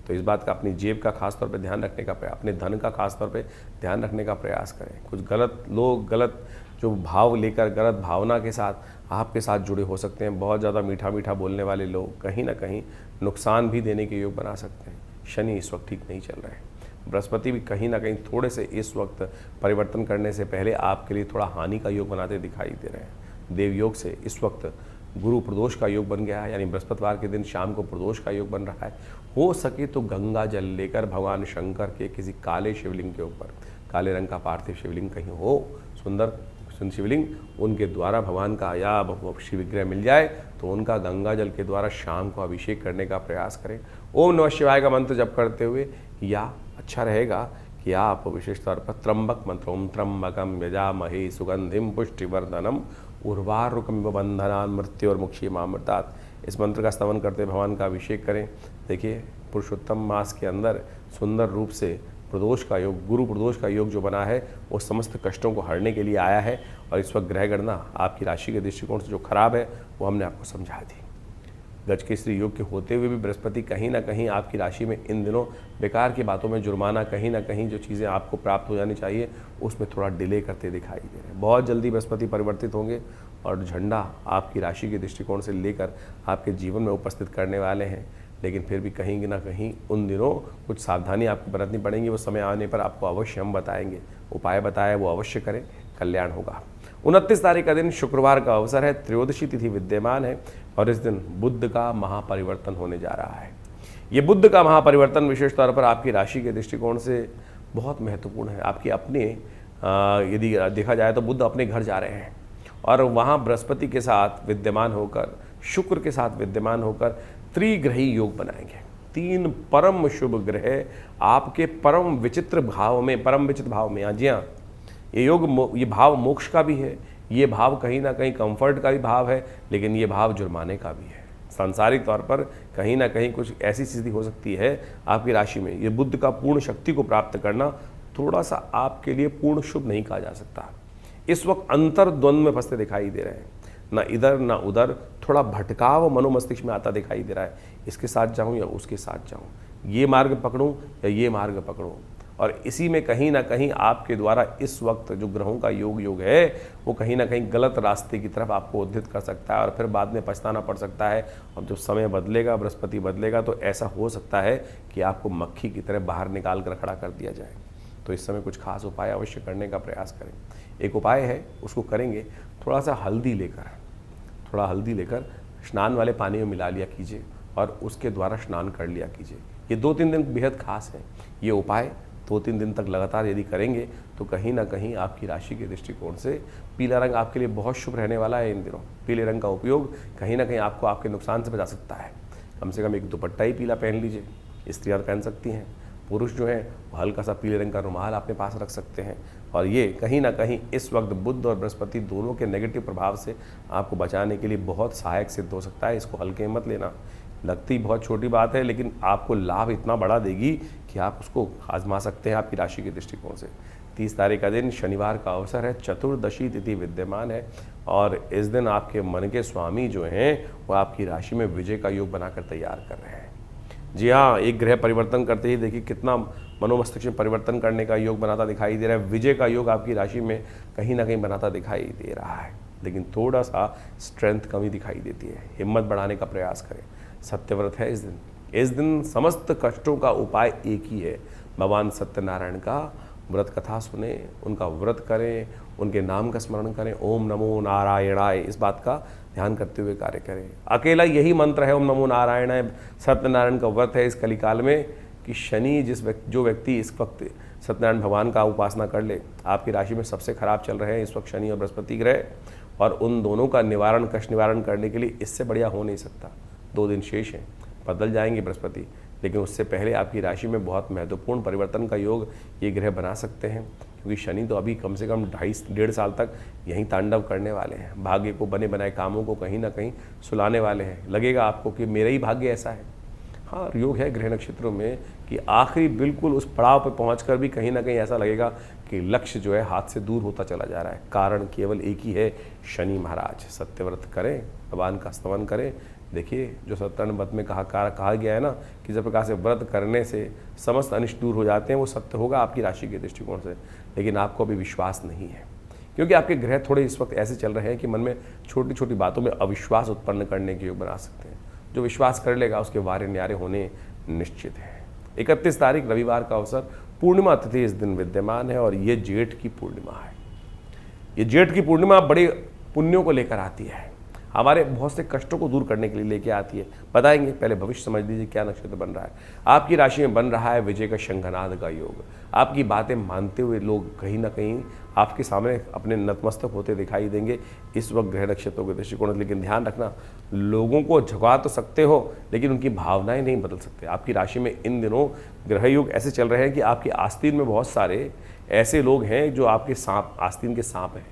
तो इस बात का अपनी जेब का खास तौर पे ध्यान रखने का प्रयास, अपने धन का खास तौर पे ध्यान रखने का प्रयास करें। कुछ गलत लोग गलत जो भाव लेकर, गलत भावना के साथ आपके साथ जुड़े हो सकते हैं। बहुत ज़्यादा मीठा मीठा बोलने वाले लोग कहीं ना कहीं नुकसान भी देने के योग बना सकते हैं। शनि इस वक्त ठीक नहीं चल रहे हैं। बृहस्पति भी कहीं ना कहीं थोड़े से इस वक्त परिवर्तन करने से पहले आपके लिए थोड़ा हानि का योग बनाते दिखाई दे रहे हैं। देव योग से इस वक्त गुरु प्रदोष का योग बन गया है, यानी बृहस्पतिवार के दिन शाम को प्रदोष का योग बन रहा है। हो सके तो गंगा जल लेकर भगवान शंकर के किसी काले शिवलिंग के ऊपर, काले रंग का पार्थिव शिवलिंग कहीं हो, सुंदर शिवलिंग, उनके द्वारा भगवान का या शिव विग्रह मिल जाए तो उनका गंगा जल के द्वारा शाम को अभिषेक करने का प्रयास करें। ओम नमः शिवाय का मंत्र जप करते हुए, या अच्छा रहेगा कि आप विशेष तौर पर त्र्यंबक मंत्र, ओम त्र्यंबकम यजामहे सुगंधिम पुष्टिवर्धनम उर्वारुकमिव बंधनान् मृत्योर्मुक्षीयमामृतात्, इस मंत्र का स्तवन करते भगवान का अभिषेक करें। देखिए, पुरुषोत्तम मास के अंदर सुंदर रूप से प्रदोष का योग, गुरु प्रदोष का योग जो बना है वो समस्त कष्टों को हरने के लिए आया है। और इस वक्त ग्रह गणना आपकी राशि के दृष्टिकोण से जो खराब है वो हमने आपको समझा दी। गज केसरी योग के होते हुए भी बृहस्पति कहीं ना कहीं आपकी राशि में इन दिनों बेकार की बातों में जुर्माना, कहीं ना कहीं जो चीज़ें आपको प्राप्त हो जानी चाहिए उसमें थोड़ा डिले करते दिखाई दे रहे हैं। बहुत जल्दी बृहस्पति परिवर्तित होंगे और झंडा आपकी राशि के दृष्टिकोण से लेकर आपके जीवन में उपस्थित करने वाले हैं। लेकिन फिर भी कहीं ना कहीं उन दिनों कुछ सावधानी आपको बरतनी पड़ेंगी। वो समय आने पर आपको अवश्य हम बताएंगे, उपाय बताए वो अवश्य करें, कल्याण होगा। 29 तारीख का दिन शुक्रवार का अवसर है। त्रयोदशी तिथि विद्यमान है और इस दिन बुध का महापरिवर्तन होने जा रहा है। ये बुध का महापरिवर्तन विशेष तौर पर आपकी राशि के दृष्टिकोण से बहुत महत्वपूर्ण है। आपके अपने यदि देखा जाए तो बुध अपने घर जा रहे हैं और वहाँ बृहस्पति के साथ विद्यमान होकर, शुक्र के साथ विद्यमान होकर त्रिग्रही योग बनाएंगे। 3 परम शुभ ग्रह आपके परम विचित्र भाव में, परम विचित्र भाव में, जी हाँ, ये योग, ये भाव मोक्ष का भी है, ये भाव कहीं ना कहीं कंफर्ट का भी भाव है, लेकिन ये भाव जुर्माने का भी है। सांसारिक तौर पर कहीं ना कहीं कुछ ऐसी स्थिति हो सकती है आपकी राशि में, ये बुध का पूर्ण शक्ति को प्राप्त करना थोड़ा सा आपके लिए पूर्ण शुभ नहीं कहा जा सकता। इस वक्त अंतर्द्वंद में फंसते दिखाई दे रहे हैं, ना इधर ना उधर, थोड़ा भटकाव मनोमस्तिष्क में आता दिखाई दे रहा है, इसके साथ जाऊं या उसके साथ जाऊं, ये मार्ग पकड़ूं या ये मार्ग पकड़ूं। और इसी में कहीं ना कहीं आपके द्वारा इस वक्त जो ग्रहों का योग है वो कहीं ना कहीं गलत रास्ते की तरफ आपको उद्धृत कर सकता है और फिर बाद में पछताना पड़ सकता है। और जब समय बदलेगा, बृहस्पति बदलेगा, तो ऐसा हो सकता है कि आपको मक्खी की तरह बाहर निकाल कर खड़ा कर दिया जाए। तो इस समय कुछ खास उपाय अवश्य करने का प्रयास करें। एक उपाय है, उसको करेंगे, थोड़ा सा हल्दी लेकर स्नान वाले पानी में मिला लिया कीजिए और उसके द्वारा स्नान कर लिया कीजिए। ये 2-3 दिन बेहद खास है। ये उपाय 2-3 दिन तक लगातार यदि करेंगे तो कहीं ना कहीं आपकी राशि के दृष्टिकोण से पीला रंग आपके लिए बहुत शुभ रहने वाला है। इन दिनों पीले रंग का उपयोग कहीं ना कहीं आपको आपके नुकसान से बचा सकता है। कम से कम एक दुपट्टा ही पीला पहन लीजिए, स्त्रियाँ पहन सकती हैं। पुरुष जो हैं वो हल्का सा पीले रंग का रुमाल अपने पास रख सकते हैं। और ये कहीं ना कहीं इस वक्त बुध और बृहस्पति दोनों के नेगेटिव प्रभाव से आपको बचाने के लिए बहुत सहायक सिद्ध हो सकता है। इसको हल्के में मत लेना। लगती बहुत छोटी बात है लेकिन आपको लाभ इतना बड़ा देगी कि आप उसको आजमा सकते हैं आपकी राशि के दृष्टिकोण से। 30 तारीख का दिन शनिवार का अवसर है, चतुर्दशी तिथि विद्यमान है और इस दिन आपके मन के स्वामी जो हैं वो आपकी राशि में विजय का योग बनाकर तैयार कर रहे हैं। जी हाँ, एक ग्रह परिवर्तन करते ही देखिए कितना मनोमस्तिष्क में परिवर्तन करने का योग बनाता दिखाई दे रहा है। विजय का योग आपकी राशि में कहीं ना कहीं बनाता दिखाई दे रहा है, लेकिन थोड़ा सा स्ट्रेंथ कमी दिखाई देती है। हिम्मत बढ़ाने का प्रयास करें। सत्यव्रत है इस दिन समस्त कष्टों का उपाय एक ही है, भगवान सत्यनारायण का व्रत कथा सुने, उनका व्रत करें, उनके नाम का स्मरण करें, ओम नमो नारायणाय, इस बात का ध्यान करते हुए कार्य करें। अकेला यही मंत्र है, ओम नमो नारायणाय। सत्यनारायण का व्रत है इस कलिकाल में कि शनि जो व्यक्ति इस वक्त सत्यनारायण भगवान का उपासना कर ले, आपकी राशि में सबसे खराब चल रहे हैं इस वक्त शनि और बृहस्पति ग्रह, और उन दोनों का निवारण, कष्ट निवारण करने के लिए इससे बढ़िया हो नहीं सकता। 2 दिन शेष हैं, बदल जाएंगे बृहस्पति, लेकिन उससे पहले आपकी राशि में बहुत महत्वपूर्ण परिवर्तन का योग ये ग्रह बना सकते हैं, क्योंकि शनि तो अभी कम से कम 2.5-1.5 साल तक यहीं तांडव करने वाले हैं। भाग्य को, बने बनाए कामों को कहीं ना कहीं सुलाने वाले हैं। लगेगा आपको कि मेरा ही भाग्य ऐसा है। हाँ, योग है ग्रह नक्षत्रों में कि आखिरी बिल्कुल उस पड़ाव पर पहुंचकर भी कहीं ना कहीं ऐसा लगेगा कि लक्ष्य जो है हाथ से दूर होता चला जा रहा है। कारण केवल एक ही है, शनि महाराज। सत्यव्रत करें, भगवान का स्तवन करें। देखिए, जो सत्यनारायण व्रत में कहा गया है ना कि जिस प्रकार से व्रत करने से समस्त अनिष्ट दूर हो जाते हैं, वो सत्य होगा आपकी राशि के दृष्टिकोण से। लेकिन आपको अभी विश्वास नहीं है, क्योंकि आपके ग्रह थोड़े इस वक्त ऐसे चल रहे हैं कि मन में छोटी छोटी बातों में अविश्वास उत्पन्न करने के योग बना सकते हैं। जो विश्वास कर लेगा उसके वारे न्यारे होने निश्चित है। 31 तारीख रविवार का अवसर, पूर्णिमा तिथि इस दिन विद्यमान है और ये जेठ की पूर्णिमा है। ये जेठ की पूर्णिमा बड़े पुण्यों को लेकर आती है, हमारे बहुत से कष्टों को दूर करने के लिए लेके आती है। बताएंगे, पहले भविष्य समझ लीजिए क्या नक्षत्र बन रहा है। आपकी राशि में बन रहा है विजय का शंखनाद का योग। आपकी बातें मानते हुए लोग कहीं ना कहीं आपके सामने अपने नतमस्तक होते दिखाई देंगे इस वक्त ग्रह नक्षत्रों के दृष्टिकोण से। लेकिन ध्यान रखना, लोगों को झुका तो सकते हो लेकिन उनकी भावनाएं नहीं बदल सकते। आपकी राशि में इन दिनों ग्रह योग ऐसे चल रहे हैं कि आपकी आस्तीन में बहुत सारे ऐसे लोग हैं जो आपके सांप, आस्तीन के सांप हैं,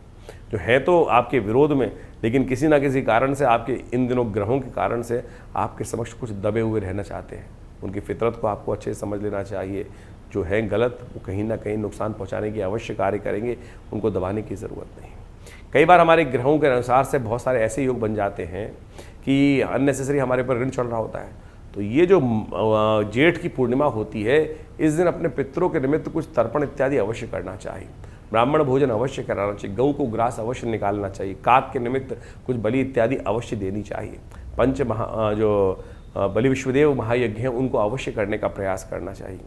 जो है तो आपके विरोध में, लेकिन किसी ना किसी कारण से, आपके इन दिनों ग्रहों के कारण से आपके समक्ष कुछ दबे हुए रहना चाहते हैं। उनकी फितरत को आपको अच्छे से समझ लेना चाहिए। जो है गलत, वो कहीं ना कहीं नुकसान पहुंचाने की अवश्य कार्य करेंगे, उनको दबाने की ज़रूरत नहीं। कई बार हमारे ग्रहों के अनुसार से बहुत सारे ऐसे योग बन जाते हैं कि अननेसेसरी हमारे पर ऋण चढ़ रहा होता है। तो ये जो जेठ की पूर्णिमा होती है, इस दिन अपने पितरों के निमित्त कुछ तर्पण इत्यादि अवश्य करना चाहिए। ब्राह्मण भोजन अवश्य कराना चाहिए, गऊ को ग्रास अवश्य निकालना चाहिए, काक के निमित्त कुछ बलि इत्यादि अवश्य देनी चाहिए। जो बलि विश्वदेव महायज्ञ हैं उनको अवश्य करने का प्रयास करना चाहिए।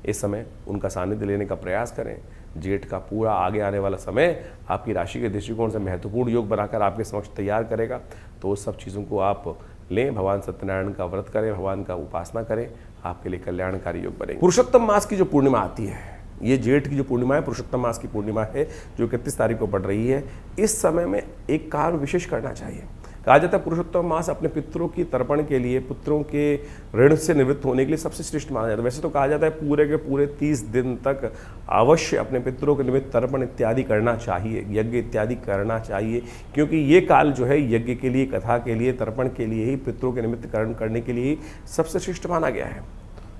इस समय उनका सानिध्य लेने का प्रयास करें। जेठ का पूरा आगे आने वाला समय आपकी राशि के दृष्टिकोण से महत्वपूर्ण योग बनाकर आपके समक्ष तैयार करेगा। तो उस सब चीज़ों को आप लें, भगवान सत्यनारायण का व्रत करें, भगवान का उपासना करें, आपके लिए कल्याणकारी योग बनेंगे। पुरुषोत्तम मास की जो पूर्णिमा आती है, ये जेठ की जो पूर्णिमा है पुरुषोत्तम मास की पूर्णिमा है, जो 31 तारीख को पड़ रही है। इस समय में एक कार्य विशेष करना चाहिए। कहा जाता है पुरुषोत्तम मास अपने पितरों की तर्पण के लिए, पुत्रों के ऋण से निवृत्त होने के लिए सबसे श्रेष्ठ माना जाता है। वैसे तो कहा जाता है पूरे के पूरे 30 दिन तक अवश्य अपने पितरों के निमित्त तर्पण इत्यादि करना चाहिए, यज्ञ इत्यादि करना चाहिए, क्योंकि ये काल जो है यज्ञ के लिए, कथा के लिए, तर्पण के लिए ही, पितरों के निमित्त कर्म करने के लिए सबसे श्रेष्ठ माना गया है।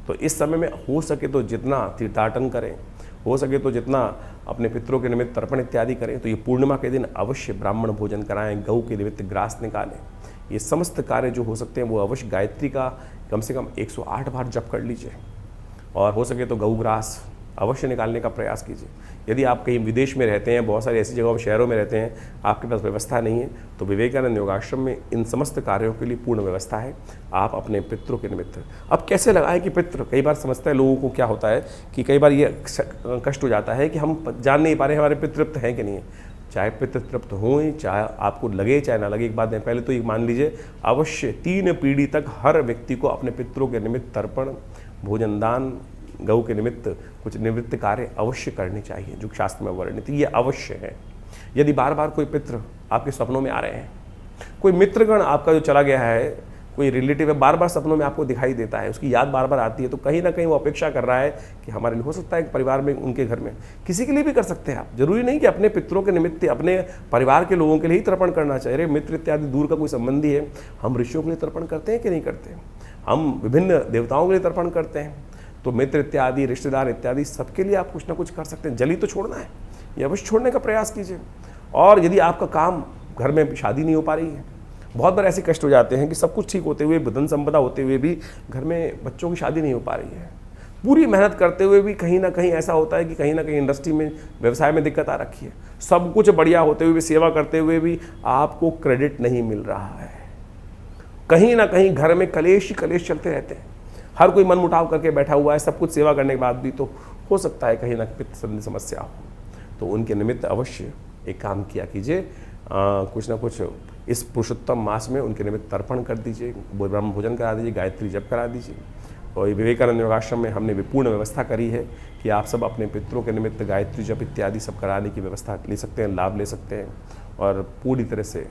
तो इस समय में हो सके तो जितना तीर्थाटन करें, हो सके तो जितना अपने पितरों के निमित्त तर्पण इत्यादि करें। तो ये पूर्णिमा के दिन अवश्य ब्राह्मण भोजन कराएं, गऊ के निमित्त ग्रास निकालें। ये समस्त कार्य जो हो सकते हैं वो अवश्य गायत्री का कम से कम 108 बार जप कर लीजिए, और हो सके तो गऊ ग्रास अवश्य निकालने का प्रयास कीजिए। यदि आप कहीं विदेश में रहते हैं, बहुत सारी ऐसी जगहों शहरों में रहते हैं, आपके पास व्यवस्था नहीं है, तो विवेकानंद योगाश्रम में इन समस्त कार्यों के लिए पूर्ण व्यवस्था है। आप अपने पितरों के निमित्त अब कैसे लगाएं कि पितृ, कई बार समझता है लोगों को क्या होता है कि कई बार ये कष्ट हो जाता है कि हम जान नहीं पा रहे हमारे पितृ तृप्त हैं कि नहीं है। चाहे पितृ तृप्त हों, चाहे आपको लगे चाहे ना लगे, एक बात नहीं, पहले तो ये मान लीजिए अवश्य 3 पीढ़ी तक हर व्यक्ति को अपने पितरों के निमित्त तर्पण, भोजन दान, गऊ के निमित्त कुछ निवृत्त कार्य अवश्य करने चाहिए, जो शास्त्र में वर्णित ये अवश्य है। यदि बार बार कोई पितृ आपके सपनों में आ रहे हैं, कोई मित्रगण आपका जो चला गया है, कोई रिलेटिव है, बार बार सपनों में आपको दिखाई देता है, उसकी याद बार बार आती है, तो कहीं ना कहीं वो अपेक्षा कर रहा है कि हमारे लिए हो सकता है परिवार में, उनके घर में, किसी के लिए भी कर सकते हैं आप। जरूरी नहीं कि अपने पितरों के निमित्त अपने परिवार के लोगों के लिए ही तर्पण करना चाहिए। मित्र इत्यादि दूर का कोई संबंधी है, हम ऋषियों के लिए तर्पण करते हैं कि नहीं करते, हम विभिन्न देवताओं के लिए तर्पण करते हैं। तो मित्र इत्यादि, रिश्तेदार इत्यादि सबके लिए आप कुछ ना कुछ कर सकते हैं। जली तो छोड़ना है, ये अवश्य छोड़ने का प्रयास कीजिए। और यदि आपका काम, घर में शादी नहीं हो पा रही है, बहुत बार ऐसे कष्ट हो जाते हैं कि सब कुछ ठीक होते हुए, धन संपदा होते हुए भी घर में बच्चों की शादी नहीं हो पा रही है, पूरी मेहनत करते हुए भी कहीं ना कहीं ऐसा होता है कि कहीं ना कहीं इंडस्ट्री में, व्यवसाय में दिक्कत आ रखी है, सब कुछ बढ़िया होते हुए भी, सेवा करते हुए भी आपको क्रेडिट नहीं मिल रहा है। कहीं ना कहीं घर में कलेश ही कलेश चलते रहते हैं, हर कोई मन मुटाव करके बैठा हुआ है, सब कुछ सेवा करने के बाद भी तो हो सकता है कहीं ना पित्त संबंधी समस्या हो। तो उनके निमित्त अवश्य एक काम किया कीजिए, कुछ ना कुछ इस पुरुषोत्तम मास में उनके निमित्त तर्पण कर दीजिए, ब्रह्म भोजन करा दीजिए, गायत्री जप करा दीजिए। और विवेकानंद योगाश्रम में हमने विपूर्ण व्यवस्था करी है कि आप सब अपने पितरों के निमित्त गायत्री जप इत्यादि सब कराने की व्यवस्था ले सकते हैं, लाभ ले सकते हैं, और पूरी तरह से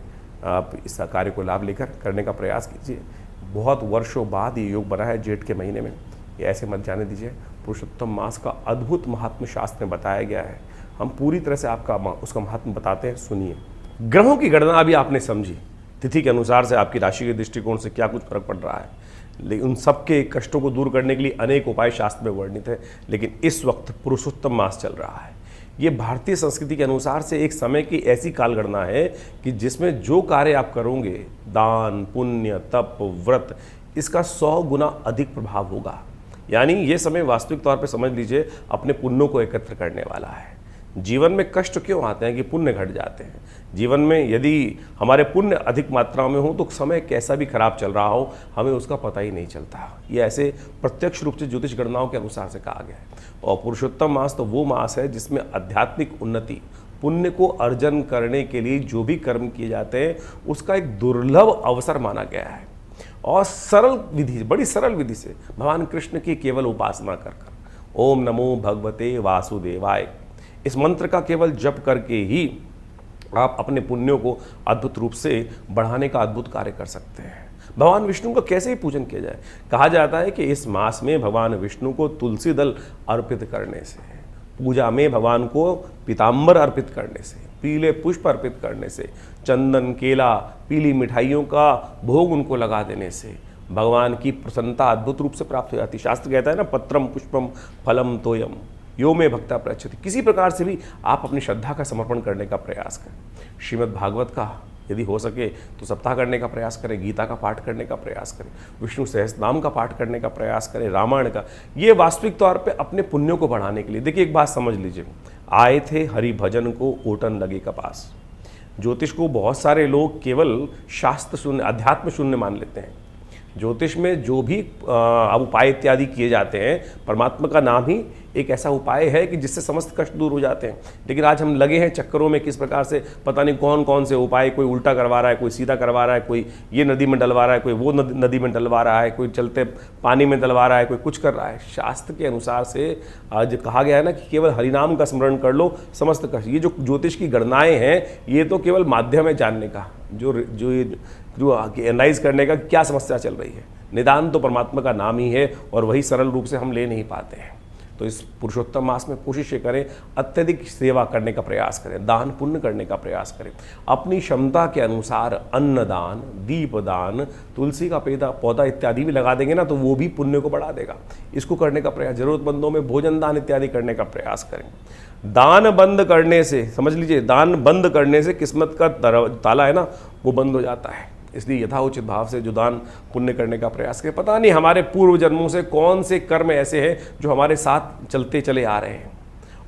आप इस कार्य को लाभ लेकर करने का प्रयास कीजिए। बहुत वर्षों बाद ये योग बना है जेठ के महीने में, ये ऐसे मत जाने दीजिए। पुरुषोत्तम मास का अद्भुत महात्म शास्त्र में बताया गया है, हम पूरी तरह से आपका उसका महात्म बताते हैं, सुनिए। ग्रहों की गणना अभी आपने समझी, तिथि के अनुसार से आपकी राशि के दृष्टिकोण से क्या कुछ फर्क पड़ रहा है, लेकिन उन सबके कष्टों को दूर करने के लिए अनेक उपाय शास्त्र में वर्णित है। लेकिन इस वक्त पुरुषोत्तम मास चल रहा है, ये भारतीय संस्कृति के अनुसार से एक समय की ऐसी कालगणना है कि जिसमें जो कार्य आप करोगे, दान, पुण्य, तप, व्रत, इसका 100 गुना अधिक प्रभाव होगा। यानी ये समय वास्तविक तौर पे समझ लीजिए अपने पुण्यों को एकत्र करने वाला है। जीवन में कष्ट क्यों आते हैं कि पुण्य घट जाते हैं। जीवन में यदि हमारे पुण्य अधिक मात्रा में हो तो समय कैसा भी खराब चल रहा हो हमें उसका पता ही नहीं चलता। ये ऐसे प्रत्यक्ष रूप से ज्योतिष गणनाओं के अनुसार से कहा गया है। और पुरुषोत्तम मास तो वो मास है जिसमें आध्यात्मिक उन्नति, पुण्य को अर्जन करने के लिए जो भी कर्म किए जाते हैं उसका एक दुर्लभ अवसर माना गया है। और सरल विधि, बड़ी सरल विधि से भगवान कृष्ण की केवल उपासना कर ओम नमो भगवते वासुदेवाय, इस मंत्र का केवल जप करके ही आप अपने पुण्यों को अद्भुत रूप से बढ़ाने का अद्भुत कार्य कर सकते हैं। भगवान विष्णु का कैसे ही पूजन किया जाए, कहा जाता है कि इस मास में भगवान विष्णु को तुलसी दल अर्पित करने से, पूजा में भगवान को पीताम्बर अर्पित करने से, पीले पुष्प अर्पित करने से, चंदन, केला, पीली मिठाइयों का भोग उनको लगा देने से भगवान की प्रसन्नता अद्भुत रूप से प्राप्त हो जाती है। शास्त्र कहता है ना, पत्रम पुष्पम फलम तोयम यो में भक्ता प्रयच्छति। किसी प्रकार से भी आप अपनी श्रद्धा का समर्पण करने का प्रयास करें। श्रीमद् भागवत का यदि हो सके तो सप्ताह करने का प्रयास करें, गीता का पाठ करने का प्रयास करें, विष्णु सहस्त्रनाम का पाठ करने का प्रयास करें, रामायण का। ये वास्तविक तौर पे अपने पुण्यों को बढ़ाने के लिए। देखिए एक बात समझ लीजिए, आए थे हरि भजन को ओटन लगे कपास। ज्योतिष को बहुत सारे लोग केवल शास्त्र शून्य, अध्यात्म शून्य मान लेते हैं। ज्योतिष में जो भी उपाय इत्यादि किए जाते हैं, परमात्मा का नाम ही एक ऐसा उपाय है कि जिससे समस्त कष्ट दूर हो जाते हैं। लेकिन आज हम लगे हैं चक्करों में, किस प्रकार से पता नहीं कौन कौन से उपाय, कोई उल्टा करवा रहा है, कोई सीधा करवा रहा है, कोई ये नदी में डलवा रहा है, कोई वो नदी में डलवा रहा है, कोई चलते पानी में डलवा रहा है, कोई कुछ कर रहा है। शास्त्र के अनुसार से आज कहा गया है ना कि केवल हरिनाम का स्मरण कर लो, समस्त कष्ट। ये जो ज्योतिष की गणनाएं हैं ये तो केवल माध्यम है जानने का। जो जो एनालाइज करने का क्या समस्या चल रही है। निदान तो परमात्मा का नाम ही है और वही सरल रूप से हम ले नहीं पाते हैं। तो इस पुरुषोत्तम मास में कोशिश ये करें, अत्यधिक सेवा करने का प्रयास करें, दान पुण्य करने का प्रयास करें, अपनी क्षमता के अनुसार अन्नदान, दीपदान, तुलसी का पौधा इत्यादि भी लगा देंगे ना तो वो भी पुण्य को बढ़ा देगा। इसको करने का प्रयास, जरूरतमंदों में भोजन दान इत्यादि करने का प्रयास करें। दान बंद करने से, समझ लीजिए, दान बंद करने से किस्मत का ताला है ना वो बंद हो जाता है। इसलिए यथाउचित भाव से जो दान पुण्य करने का प्रयास करें। पता नहीं हमारे पूर्व जन्मों से कौन से कर्म ऐसे हैं जो हमारे साथ चलते चले आ रहे हैं,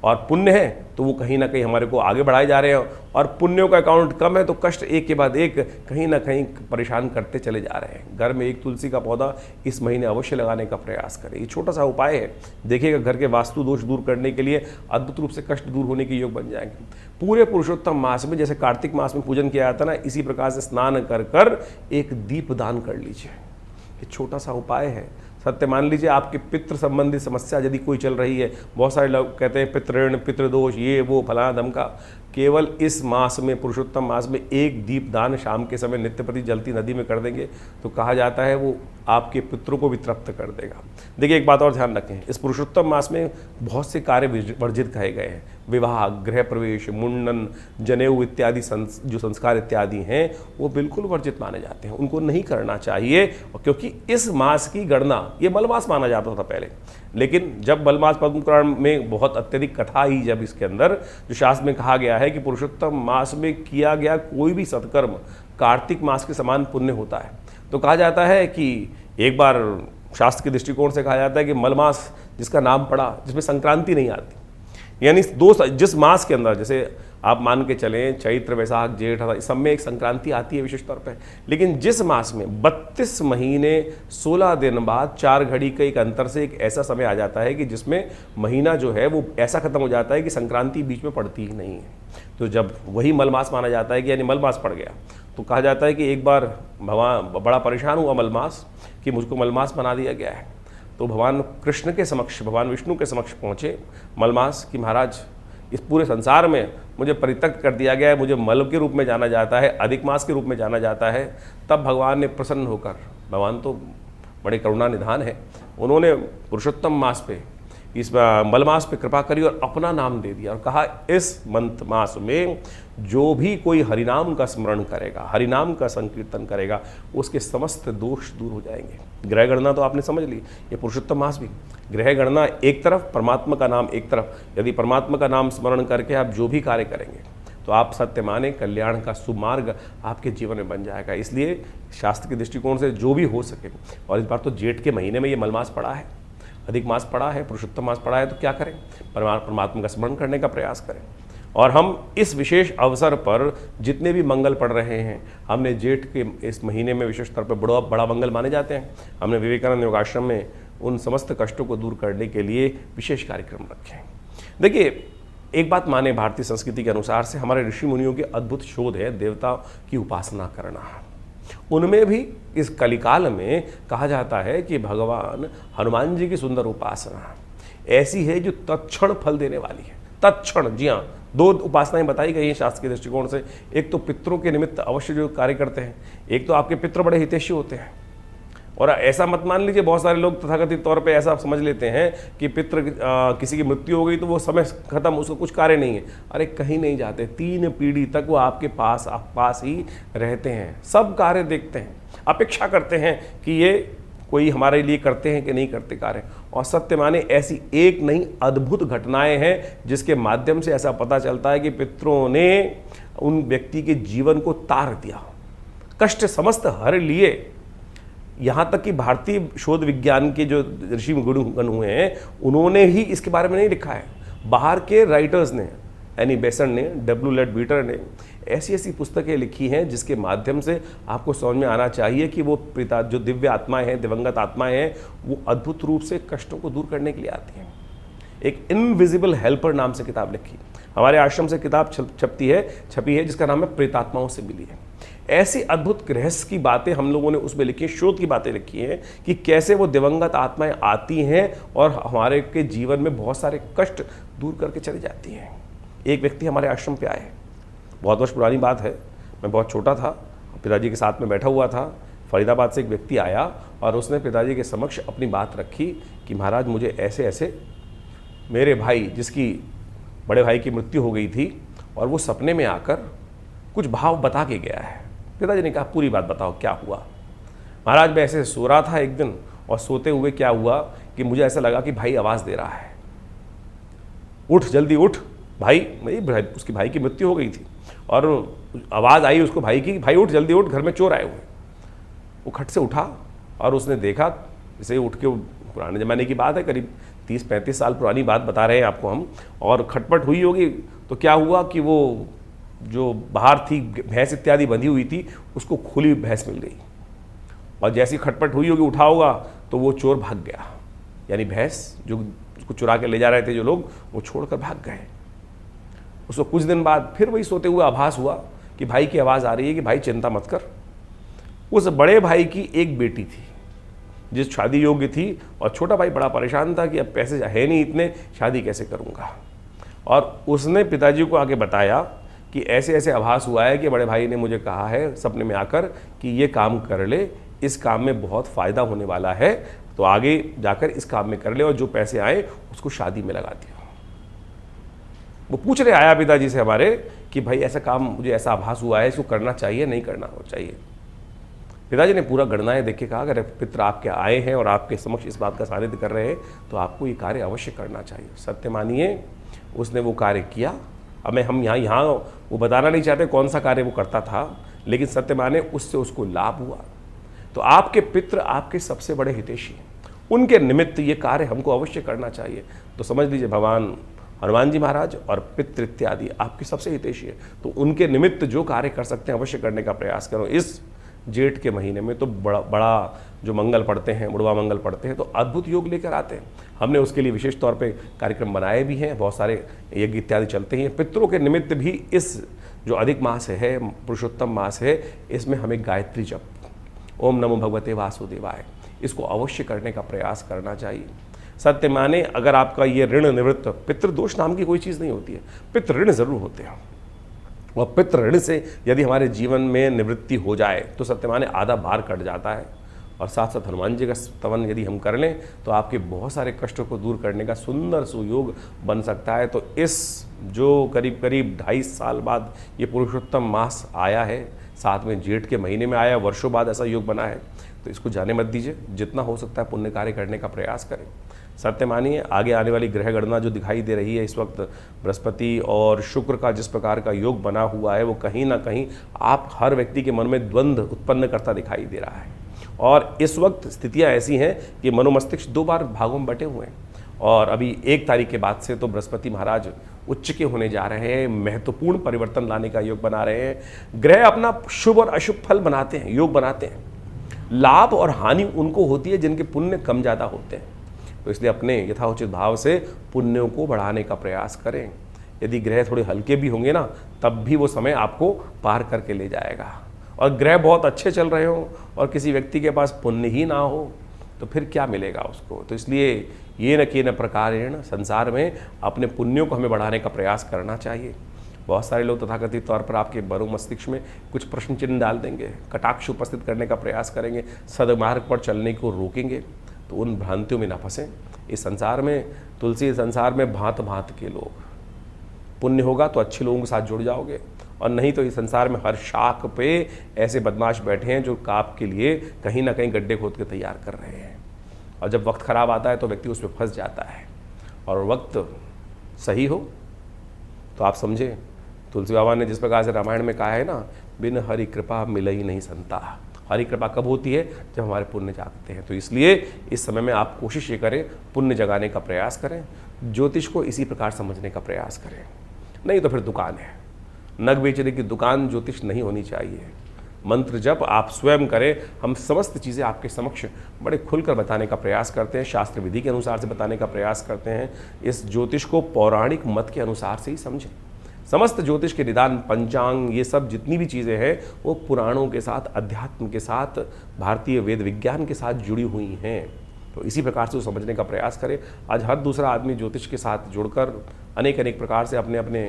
और पुण्य है तो वो कहीं ना कहीं हमारे को आगे बढ़ाए जा रहे हैं, और पुण्यों का अकाउंट कम है तो कष्ट एक के बाद एक कहीं ना कहीं परेशान करते चले जा रहे हैं। घर में एक तुलसी का पौधा इस महीने अवश्य लगाने का प्रयास करें। ये छोटा सा उपाय है, देखिएगा घर के वास्तु दोष दूर करने के लिए अद्भुत रूप से कष्ट दूर होने के योग बन जाएंगे। पूरे पुरुषोत्तम मास में, जैसे कार्तिक मास में पूजन किया जाता है ना, इसी प्रकार से स्नान कर कर एक दीप दान कर लीजिए। ये छोटा सा उपाय है। सत्य मान लीजिए आपके पितृ संबंधी समस्या यदि कोई चल रही है, बहुत सारे लोग कहते हैं पितृण, पितृदोष, ये वो फलाना धमका, केवल इस मास में, पुरुषोत्तम मास में एक दीप दान शाम के समय नित्य प्रति जलती नदी में कर देंगे तो कहा जाता है वो आपके पितरों को भी तृप्त कर देगा। देखिए एक बात और ध्यान रखें, इस पुरुषोत्तम मास में बहुत से कार्य वर्जित कहे गए हैं। विवाह, गृह प्रवेश, मुंडन, जनेऊ इत्यादि जो संस्कार इत्यादि हैं वो बिल्कुल वर्जित माने जाते हैं, उनको नहीं करना चाहिए। क्योंकि इस मास की गणना, ये मलमास माना जाता था पहले, लेकिन जब मलमास पद्म पुराण में बहुत अत्यधिक कथा आई, जब इसके अंदर जो शास्त्र में कहा गया है कि पुरुषोत्तम मास में किया गया कोई भी सत्कर्म कार्तिक मास के समान पुण्य होता है, तो कहा जाता है कि एक बार शास्त्र के दृष्टिकोण से कहा जाता है कि मलमास जिसका नाम पड़ा, जिसमें संक्रांति नहीं आती, यानी जिस मास के अंदर, जैसे आप मान के चलें चैत्र, वैशाख, जेठ, इस सब में एक संक्रांति आती है विशेष तौर पे, लेकिन जिस मास में 32 महीने 16 दिन बाद 4 घड़ी के एक अंतर से एक ऐसा समय आ जाता है कि जिसमें महीना जो है वो ऐसा खत्म हो जाता है कि संक्रांति बीच में पड़ती ही नहीं है। तो जब वही मलमास माना जाता है कि यानी मलमास पड़ गया, तो कहा जाता है कि एक बार भगवान बड़ा परेशान हुआ मलमास कि मुझको मलमास बना दिया गया है। तो भगवान कृष्ण के समक्ष, भगवान विष्णु के समक्ष पहुँचे मलमास कि महाराज इस पूरे संसार में मुझे परित्यक्त कर दिया गया है, मुझे मल के रूप में जाना जाता है, अधिक मास के रूप में जाना जाता है। तब भगवान ने प्रसन्न होकर, भगवान तो बड़े करुणा निधान है, उन्होंने पुरुषोत्तम मास पे, इस मलमास पे कृपा करी और अपना नाम दे दिया और कहा इस मंथ मास में जो भी कोई हरिनाम का स्मरण करेगा, हरिनाम का संकीर्तन करेगा, उसके समस्त दोष दूर हो जाएंगे। ग्रह गणना तो आपने समझ ली, ये पुरुषोत्तम मास भी ग्रह गणना एक तरफ, परमात्मा का नाम एक तरफ। यदि परमात्मा का नाम स्मरण करके आप जो भी कार्य करेंगे तो आप सत्य माने कल्याण का सुमार्ग आपके जीवन में बन जाएगा। इसलिए शास्त्र के दृष्टिकोण से जो भी हो सके, और इस बार तो जेठ के महीने में ये मलमास पड़ा है, अधिक मास पड़ा है, पुरुषोत्तम मास पड़ा है, तो क्या करें, परमात्मा का स्मरण करने का प्रयास करें। और हम इस विशेष अवसर पर जितने भी मंगल पढ़ रहे हैं, हमने जेठ के इस महीने में विशेष तौर पर बड़ा मंगल माने जाते हैं। हमने विवेकानंद योगाश्रम में उन समस्त कष्टों को दूर करने के लिए विशेष कार्यक्रम रखे हैं। देखिए एक बात माने, भारतीय संस्कृति के अनुसार से हमारे ऋषि मुनियों के अद्भुत शोध है देवता की उपासना करना। उनमें भी इस कलिकाल में कहा जाता है कि भगवान हनुमान जी की सुंदर उपासना ऐसी है जो तत्क्षण फल देने वाली है। तत्क्षण, जी हाँ, 2 उपासनाएं बताई गई हैं शास्त्र के दृष्टिकोण से। एक तो पितरों के निमित्त अवश्य जो कार्य करते हैं, एक तो आपके पितृ बड़े हितैषी होते हैं। और ऐसा मत मान लीजिए, बहुत सारे लोग तथाकथित तौर पे ऐसा समझ लेते हैं कि पितृ किसी की मृत्यु हो गई तो वो समय खत्म, उसका कुछ कार्य नहीं है। अरे कहीं नहीं जाते, 3 पीढ़ी तक वो आपके पास ही रहते हैं, सब कार्य देखते हैं, अपेक्षा करते हैं कि ये कोई हमारे लिए करते हैं कि नहीं करते कार्य। और सत्य माने ऐसी एक नहीं अद्भुत घटनाएं हैं जिसके माध्यम से ऐसा पता चलता है कि पितरों ने उन व्यक्ति के जीवन को तार दिया, कष्ट समस्त हर लिए। यहाँ तक कि भारतीय शोध विज्ञान के जो ऋषि गण हुए हैं उन्होंने ही इसके बारे में नहीं लिखा है, बाहर के राइटर्स ने, एनी बेसन ने, डब्ल्यू लेड बीटर ने ऐसी ऐसी पुस्तकें लिखी हैं जिसके माध्यम से आपको समझ में आना चाहिए कि वो पिता जो दिव्य आत्माएं हैं, दिवंगत आत्माएं हैं, वो अद्भुत रूप से कष्टों को दूर करने के लिए आती हैं। एक इनविजिबल हेल्पर नाम से किताब लिखी, हमारे आश्रम से किताब छपी है जिसका नाम है प्रेतात्माओं से मिली है। ऐसी अद्भुत रहस्य की बातें हम लोगों ने उसमें लिखी, शोध की बातें लिखी हैं कि कैसे वो दिवंगत आत्माएं आती हैं और हमारे के जीवन में बहुत सारे कष्ट दूर करके चली जाती हैं। एक व्यक्ति हमारे आश्रम पे आए, बहुत वर्ष पुरानी बात है, मैं बहुत छोटा था, पिताजी के साथ में बैठा हुआ था। फरीदाबाद से एक व्यक्ति आया और उसने पिताजी के समक्ष अपनी बात रखी कि महाराज मुझे ऐसे ऐसे मेरे भाई, जिसकी बड़े भाई की मृत्यु हो गई थी, और वो सपने में आकर कुछ भाव बता के गया है। पिताजी ने कहा पूरी बात बताओ क्या हुआ। महाराज मैं ऐसे सो रहा था एक दिन, और सोते हुए क्या हुआ कि मुझे ऐसा लगा कि भाई आवाज़ दे रहा है, उठ जल्दी उठ भाई। भाई उसकी भाई की मृत्यु हो गई थी और आवाज़ आई उसको भाई की, भाई उठ जल्दी उठ, घर में चोर आए हुए। वो खट से उठा और उसने देखा, इसे उठ के, पुराने ज़माने की बात है, करीब 30-35 साल पुरानी बात बता रहे हैं आपको हम, और खटपट हुई होगी। तो क्या हुआ कि वो जो बाहर थी भैंस इत्यादि बंधी हुई थी, उसको खुली भैंस मिल गई, और जैसी खटपट हुई होगी, उठा होगा, तो वो चोर भाग गया। यानी भैंस जो उसको चुरा के ले जा रहे थे जो लोग, वो छोड़कर भाग गए। उसको कुछ दिन बाद फिर वही सोते हुए आभास हुआ कि भाई की आवाज़ आ रही है कि भाई चिंता मत कर। उस बड़े भाई की एक बेटी थी जिस शादी योग्य थी, और छोटा भाई बड़ा परेशान था कि अब पैसे है नहीं इतने, शादी कैसे करूँगा। और उसने पिताजी को आके बताया कि ऐसे ऐसे आभास हुआ है कि बड़े भाई ने मुझे कहा है सपने में आकर कि ये काम कर ले, इस काम में बहुत फ़ायदा होने वाला है, तो आगे जाकर इस काम में कर ले, और जो पैसे आए उसको शादी में लगा दिया। वो पूछ रहे आया पिताजी से हमारे कि भाई ऐसा काम, मुझे ऐसा आभास हुआ है, इसको करना चाहिए नहीं करना चाहिए। पिताजी ने पूरा गणनाएं देख के कहा अगर पितर आपके आए हैं और आपके समक्ष इस बात का सानिध्य कर रहे हैं, तो आपको ये कार्य अवश्य करना चाहिए। सत्य मानिए उसने वो कार्य किया। अब हम यहाँ वो बताना नहीं चाहते कौन सा कार्य वो करता था, लेकिन सत्य माने उससे उसको लाभ हुआ। तो आपके पितृ आपके सबसे बड़े हितैषी हैं, उनके निमित्त ये कार्य हमको अवश्य करना चाहिए। तो समझ लीजिए भगवान हनुमान जी महाराज और पितृ इत्यादि आपके सबसे हितैषी है, तो उनके निमित्त जो कार्य कर सकते हैं अवश्य करने का प्रयास करो। इस जेठ के महीने में तो बड़ा जो मंगल पढ़ते हैं, बुढ़वा मंगल पढ़ते हैं, तो अद्भुत योग लेकर आते हैं। हमने उसके लिए विशेष तौर पे कार्यक्रम बनाए भी हैं, बहुत सारे यज्ञ इत्यादि चलते हैं। पितरों के निमित्त भी इस जो अधिक मास है, पुरुषोत्तम मास है, इसमें हमें गायत्री जप, ओम नमो भगवते वासुदेवाय, इसको अवश्य करने का प्रयास करना चाहिए। सत्य माने अगर आपका ये ऋण निवृत्त, पितृदोष नाम की कोई चीज़ नहीं होती है, पितृ ऋण जरूर होते हैं, और पितृ ऋण से यदि हमारे जीवन में निवृत्ति हो जाए तो सत्य माने आधा भार कट जाता है। और साथ साथ हनुमान जी का स्तवन यदि हम कर लें तो आपके बहुत सारे कष्टों को दूर करने का सुंदर सुयोग बन सकता है। तो इस जो करीब करीब 2.5 साल बाद ये पुरुषोत्तम मास आया है, साथ में जेठ के महीने में आया, वर्षों बाद ऐसा योग बना है, तो इसको जाने मत दीजिए। जितना हो सकता है पुण्य कार्य करने का प्रयास करें। सत्य मानिए आगे आने वाली ग्रह गणना जो दिखाई दे रही है इस वक्त, बृहस्पति और शुक्र का जिस प्रकार का योग बना हुआ है, वो कहीं ना कहीं आप हर व्यक्ति के मन में द्वंद्व उत्पन्न करता दिखाई दे रहा है। और इस वक्त स्थितियां ऐसी हैं कि मनोमस्तिष्क 2 बार भागों में बटे हुए हैं, और अभी 1 तारीख के बाद से तो बृहस्पति महाराज उच्च के होने जा रहे हैं, महत्वपूर्ण परिवर्तन लाने का योग बना रहे हैं। ग्रह अपना शुभ और अशुभ फल बनाते हैं, योग बनाते हैं। लाभ और हानि उनको होती है जिनके पुण्य कम ज़्यादा होते हैं। तो इसलिए अपने यथाउचित भाव से पुण्यों को बढ़ाने का प्रयास करें। यदि ग्रह थोड़े हल्के भी होंगे ना, तब भी वो समय आपको पार करके ले जाएगा। और ग्रह बहुत अच्छे चल रहे हो और किसी व्यक्ति के पास पुण्य ही ना हो, तो फिर क्या मिलेगा उसको। तो इसलिए ये न कि न प्रकारेण संसार में अपने पुण्यों को हमें बढ़ाने का प्रयास करना चाहिए। बहुत सारे लोग तथाकथित तौर पर आपके बरो मस्तिष्क में कुछ प्रश्न चिन्ह डाल देंगे, कटाक्ष उपस्थित करने का प्रयास करेंगे, सदमार्ग पर चलने को रोकेंगे, तो उन भ्रांतियों में ना फंसें। इस संसार में, तुलसी संसार में भांत भांत के लोग, पुण्य होगा तो अच्छे लोगों के साथ जुड़ जाओगे, और नहीं तो इस संसार में हर शाख पे ऐसे बदमाश बैठे हैं जो काप के लिए कहीं ना कहीं गड्ढे खोद के तैयार कर रहे हैं। और जब वक्त खराब आता है तो व्यक्ति उसमें फंस जाता है। और वक्त सही हो तो आप समझें, तुलसी बाबा ने जिस प्रकार से रामायण में कहा है ना, बिन हरि कृपा मिले ही नहीं संता। हरि कृपा कब होती है? जब हमारे पुण्य जागते हैं। तो इसलिए इस समय में आप कोशिश ये करें, पुण्य जगाने का प्रयास करें, ज्योतिष को इसी प्रकार समझने का प्रयास करें। नहीं तो फिर दुकान है, नग बेचने की दुकान ज्योतिष नहीं होनी चाहिए। मंत्र जप आप स्वयं करें। हम समस्त चीज़ें आपके समक्ष बड़े खुलकर बताने का प्रयास करते हैं, शास्त्र विधि के अनुसार से बताने का प्रयास करते हैं। इस ज्योतिष को पौराणिक मत के अनुसार से ही समझें। समस्त ज्योतिष के निदान, पंचांग, ये सब जितनी भी चीज़ें हैं वो पुराणों के साथ, अध्यात्म के साथ, भारतीय वेद विज्ञान के साथ जुड़ी हुई हैं। तो इसी प्रकार से वो समझने का प्रयास करें। आज हर दूसरा आदमी ज्योतिष के साथ जुड़कर अनेक प्रकार से अपने अपने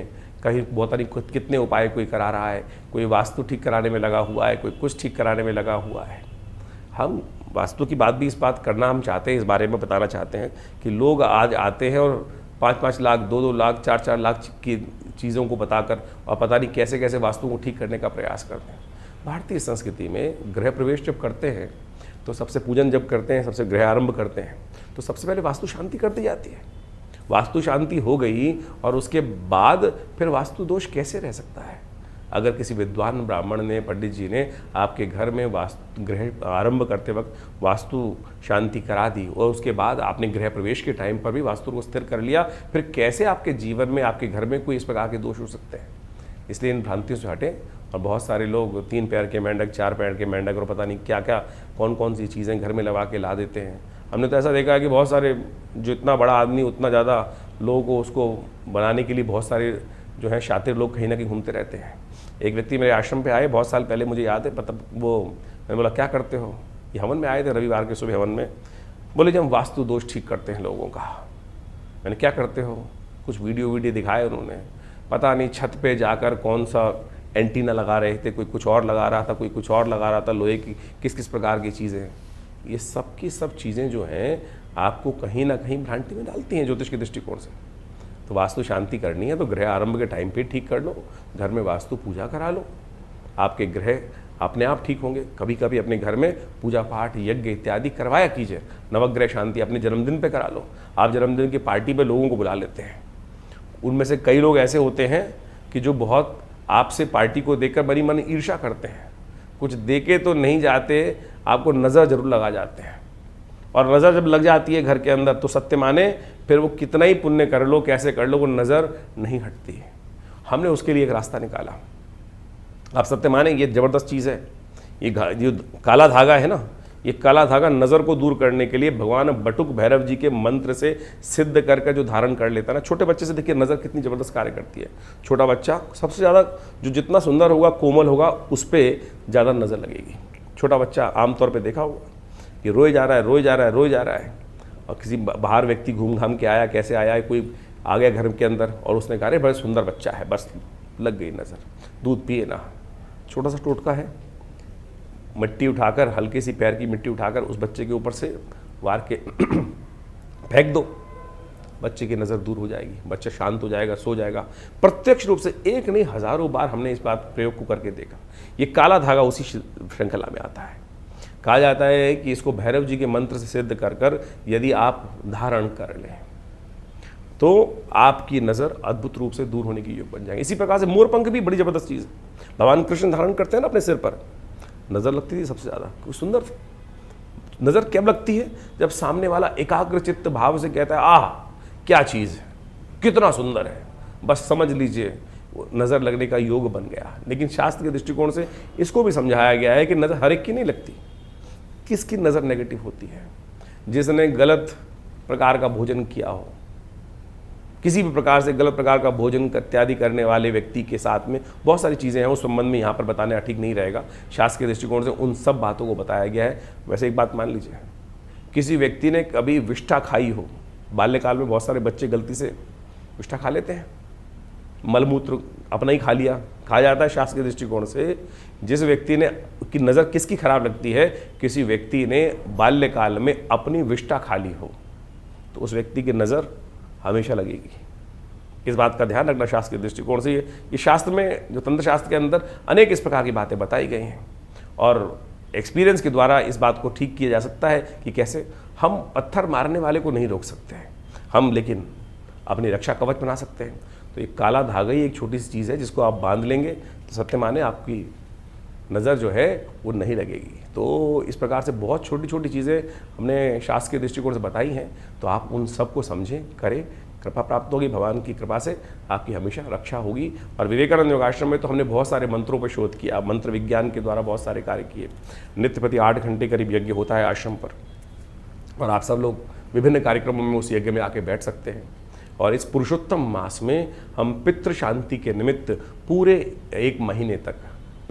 कहीं बहुत नहीं कितने उपाय कोई करा रहा है, कोई वास्तु ठीक कराने में लगा हुआ है, कोई कुछ ठीक कराने में लगा हुआ है। हम वास्तु की बात भी इस बात करना हम चाहते हैं, इस बारे में बताना चाहते हैं कि लोग आज आते हैं और 5-5 लाख, 2-2 लाख, 4-4 लाख की चीज़ों को बताकर और पता नहीं कैसे कैसे वास्तु को ठीक करने का प्रयास करते हैं। भारतीय संस्कृति में गृह प्रवेश जब करते हैं तो सबसे पूजन जब करते हैं, सबसे गृह आरंभ करते हैं तो सबसे पहले वास्तु शांति कर दी जाती है। वास्तु शांति हो गई और उसके बाद फिर वास्तु दोष कैसे रह सकता है? अगर किसी विद्वान ब्राह्मण ने, पंडित जी ने आपके घर में वास्तु गृह आरंभ करते वक्त वास्तु शांति करा दी और उसके बाद आपने गृह प्रवेश के टाइम पर भी वास्तु को स्थिर कर लिया, फिर कैसे आपके जीवन में, आपके घर में कोई इस प्रकार के दोष हो सकते हैं? इसलिए इन भ्रांतियों से हटें। और बहुत सारे लोग 3 पैर के मेंढक, 4 पैर के मेंढक और पता नहीं क्या क्या कौन कौन सी चीज़ें घर में लगा के ला देते हैं। हमने तो ऐसा देखा है कि बहुत सारे, जो इतना बड़ा आदमी उतना ज़्यादा लोगों को उसको बनाने के लिए बहुत सारे जो है शातिर लोग कहीं ना कहीं घूमते रहते हैं। एक व्यक्ति मेरे आश्रम पे आए बहुत साल पहले, मुझे याद है, मतलब वो, मैंने बोला क्या करते हो? ये हवन में आए थे, रविवार के सुबह हवन में। बोले जब हम वास्तु दोष ठीक करते हैं लोगों का। मैंने क्या करते हो? कुछ वीडियो दिखाए उन्होंने, पता नहीं छत पे जाकर कौन सा एंटीना लगा रहे थे, कोई कुछ और लगा रहा था, कोई कुछ और लगा रहा था, लोहे की किस किस प्रकार की चीज़ें। ये सब की सब चीज़ें जो हैं आपको कहीं ना कहीं भ्रांति में डालती हैं ज्योतिष के दृष्टिकोण से। तो वास्तु शांति करनी है तो गृह आरंभ के टाइम पे ठीक कर लो, घर में वास्तु पूजा करा लो, आपके ग्रह अपने आप ठीक होंगे। कभी कभी अपने घर में पूजा पाठ, यज्ञ इत्यादि करवाया कीजिए। नवग्रह शांति अपने जन्मदिन पे करा लो। आप जन्मदिन की पार्टी पे लोगों को बुला लेते हैं, उनमें से कई लोग ऐसे होते हैं कि जो बहुत आपसे पार्टी को देखकर बड़ी मन ईर्ष्या करते हैं, कुछ देके तो नहीं जाते, आपको नज़र जरूर लगा जाते हैं। और नज़र जब लग जाती है घर के अंदर तो सत्य माने फिर वो कितना ही पुण्य कर लो, कैसे कर लो, वो नज़र नहीं हटती है। हमने उसके लिए एक रास्ता निकाला। आप सत्य माने ये ज़बरदस्त चीज़ है। ये काला धागा है ना, ये काला धागा नज़र को दूर करने के लिए भगवान बटुक भैरव जी के मंत्र से सिद्ध करके जो धारण कर लेता है ना, छोटे बच्चे से देखिए नज़र कितनी ज़बरदस्त कार्य करती है। छोटा बच्चा सबसे ज़्यादा जो जितना सुंदर होगा, कोमल होगा, उस पर ज़्यादा नज़र लगेगी। छोटा बच्चा आमतौर पे देखा होगा कि रोए जा रहा है, रोए जा रहा है, रोए जा रहा है, और किसी बाहर व्यक्ति घूम घाम के आया, कैसे आया है, कोई आ गया घर के अंदर और उसने कहा अरे बड़ा सुंदर बच्चा है, बस लग गई नज़र, दूध पिए ना। छोटा सा टोटका है, मिट्टी उठाकर, हल्की सी पैर की मिट्टी उठाकर उस बच्चे के ऊपर से वार के फेंक दो, बच्चे की नज़र दूर हो जाएगी, बच्चा शांत हो जाएगा, सो जाएगा। प्रत्यक्ष रूप से एक नहीं हज़ारों बार हमने इस बात प्रयोग को करके देखा। ये काला धागा उसी श्रृंखला में आता है। कहा जाता है कि इसको भैरव जी के मंत्र से सिद्ध कर कर यदि आप धारण कर लें तो आपकी नज़र अद्भुत रूप से दूर होने की योग बन जाएगी। इसी प्रकार से मोरपंख भी बड़ी ज़बरदस्त चीज़ है। भगवान कृष्ण धारण करते हैं ना अपने सिर पर, नज़र लगती थी सबसे ज़्यादा। कुछ सुंदर नज़र कब लगती है? जब सामने वाला एकाग्र चित्त भाव से कहता है आह क्या चीज़ है, कितना सुंदर है, बस समझ लीजिए नज़र लगने का योग बन गया। लेकिन शास्त्र के दृष्टिकोण से इसको भी समझाया गया है कि नज़र हर एक की नहीं लगती। किसकी नज़र नेगेटिव होती है? जिसने गलत प्रकार का भोजन किया हो, किसी भी प्रकार से गलत प्रकार का भोजन इत्यादि करने वाले व्यक्ति के साथ में बहुत सारी चीज़ें हैं, उस संबंध में यहाँ पर बताना ठीक नहीं रहेगा। शास्त्र के दृष्टिकोण से उन सब बातों को बताया गया है। वैसे एक बात मान लीजिए, किसी व्यक्ति ने कभी विष्ठा खाई हो, बाल्यकाल में बहुत सारे बच्चे गलती से विष्ठा खा लेते हैं, मलमूत्र अपना ही खा लिया। कहा जाता है शास्त्र के दृष्टिकोण से जिस व्यक्ति ने की नज़र किसकी खराब लगती है? किसी व्यक्ति ने बाल्यकाल में अपनी विष्ठा खा ली हो तो उस व्यक्ति की नज़र हमेशा लगेगी। इस बात का ध्यान रखना शास्त्र के दृष्टिकोण से। ये शास्त्र में, जो तंत्र शास्त्र के अंदर अनेक इस प्रकार की बातें बताई गई हैं और एक्सपीरियंस के द्वारा इस बात को ठीक किया जा सकता है कि कैसे हम पत्थर मारने वाले को नहीं रोक सकते हैं हम, लेकिन अपनी रक्षा कवच बना सकते हैं। तो एक काला धागा ही एक छोटी सी चीज़ है जिसको आप बांध लेंगे तो सत्य माने आपकी नज़र जो है वो नहीं लगेगी। तो इस प्रकार से बहुत छोटी छोटी चीज़ें हमने शास्त्र के दृष्टिकोण से बताई हैं, तो आप उन सबको समझें, करें, कृपा प्राप्त होगी। भगवान की कृपा से आपकी हमेशा रक्षा होगी। और विवेकानंद योगाश्रम में तो हमने बहुत सारे मंत्रों पर शोध किया, मंत्र विज्ञान के द्वारा बहुत सारे कार्य किए। नित्य प्रति 8 घंटे करीब यज्ञ होता है आश्रम पर, और आप सब लोग विभिन्न कार्यक्रमों में उस यज्ञ में आके बैठ सकते हैं। और इस पुरुषोत्तम मास में हम पितृ शांति के निमित्त पूरे 1 महीने तक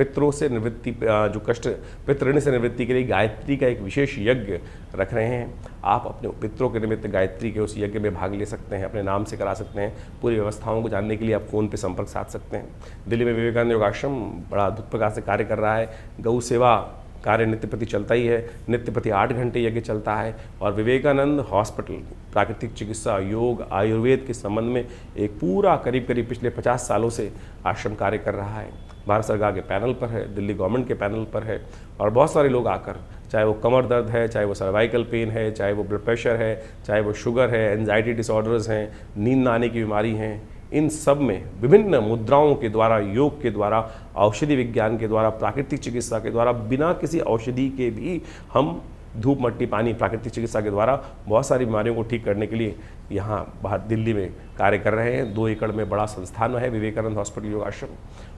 पितरों से निवृत्ति, जो कष्ट पितृऋण से निवृत्ति के लिए गायत्री का एक विशेष यज्ञ रख रहे हैं। आप अपने पितरों के निमित्त गायत्री के उस यज्ञ में भाग ले सकते हैं, अपने नाम से करा सकते हैं। पूरी व्यवस्थाओं को जानने के लिए आप फ़ोन पे संपर्क साध सकते हैं। दिल्ली में विवेकानंद योगाश्रम बड़ा अद्भुत प्रकार से कार्य कर रहा है। गौ सेवा कार्य नित्य प्रति चलता ही है, नित्य प्रति 8 घंटे यज्ञ चलता है। और विवेकानंद हॉस्पिटल प्राकृतिक चिकित्सा, योग, आयुर्वेद के संबंध में एक पूरा करीब पिछले 50 सालों से आश्रम कार्य कर रहा है। भारत सरकार के पैनल पर है, दिल्ली गवर्नमेंट के पैनल पर है, और बहुत सारे लोग आकर, चाहे वो कमर दर्द है, चाहे वो सर्वाइकल पेन है, चाहे वो ब्लड प्रेशर है, चाहे वो शुगर है, एंजाइटी डिसऑर्डर्स हैं, नींद ना आने की बीमारी हैं, इन सब में विभिन्न मुद्राओं के द्वारा, योग के द्वारा, औषधि विज्ञान के द्वारा, प्राकृतिक चिकित्सा के द्वारा, बिना किसी औषधि के भी हम धूप मट्टी पानी प्राकृतिक चिकित्सा के द्वारा बहुत सारी बीमारियों को ठीक करने के लिए यहाँ बाहर दिल्ली में कार्य कर रहे हैं। 2 एकड़ में बड़ा संस्थान है विवेकानंद हॉस्पिटल योगाश्रम,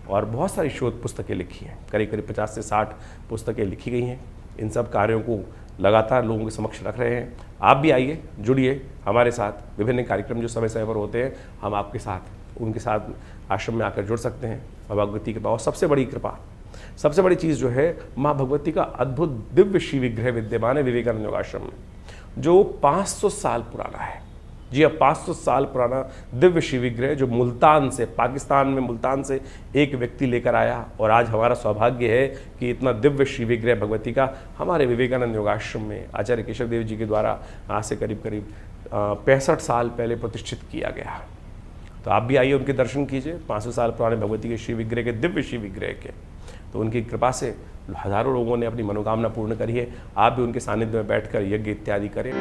और बहुत सारी शोध पुस्तकें लिखी हैं, करीब 50 से 60 पुस्तकें लिखी गई हैं। इन सब कार्यों को लगातार लोगों के समक्ष रख रहे हैं। आप भी आइए, जुड़िए हमारे साथ। विभिन्न कार्यक्रम जो समय समय पर होते हैं, हम आपके साथ उनके साथ आश्रम में आकर जुड़ सकते हैं। माँ भगवती की कृपा, और सबसे बड़ी कृपा, सबसे बड़ी चीज़ जो है, माँ भगवती का अद्भुत दिव्य श्री विग्रह विद्यमान है विवेकानंद योगाश्रम में, जो 500 साल पुराना है। जी हाँ, 500 साल पुराना दिव्य श्री विग्रह, जो मुल्तान से, पाकिस्तान में मुल्तान से एक व्यक्ति लेकर आया। और आज हमारा सौभाग्य है कि इतना दिव्य श्री विग्रह भगवती का हमारे विवेकानंद योगाश्रम में आचार्य केशव देव जी के द्वारा आज से करीब 65 साल पहले प्रतिष्ठित किया गया। तो आप भी आइए, उनके दर्शन कीजिए, 500 साल पुराने भगवती के श्री विग्रह के, दिव्य श्री विग्रह के। तो उनकी कृपा से हज़ारों लोगों ने अपनी मनोकामना पूर्ण करी है। आप भी उनके सानिध्य में बैठकर यज्ञ इत्यादि करें।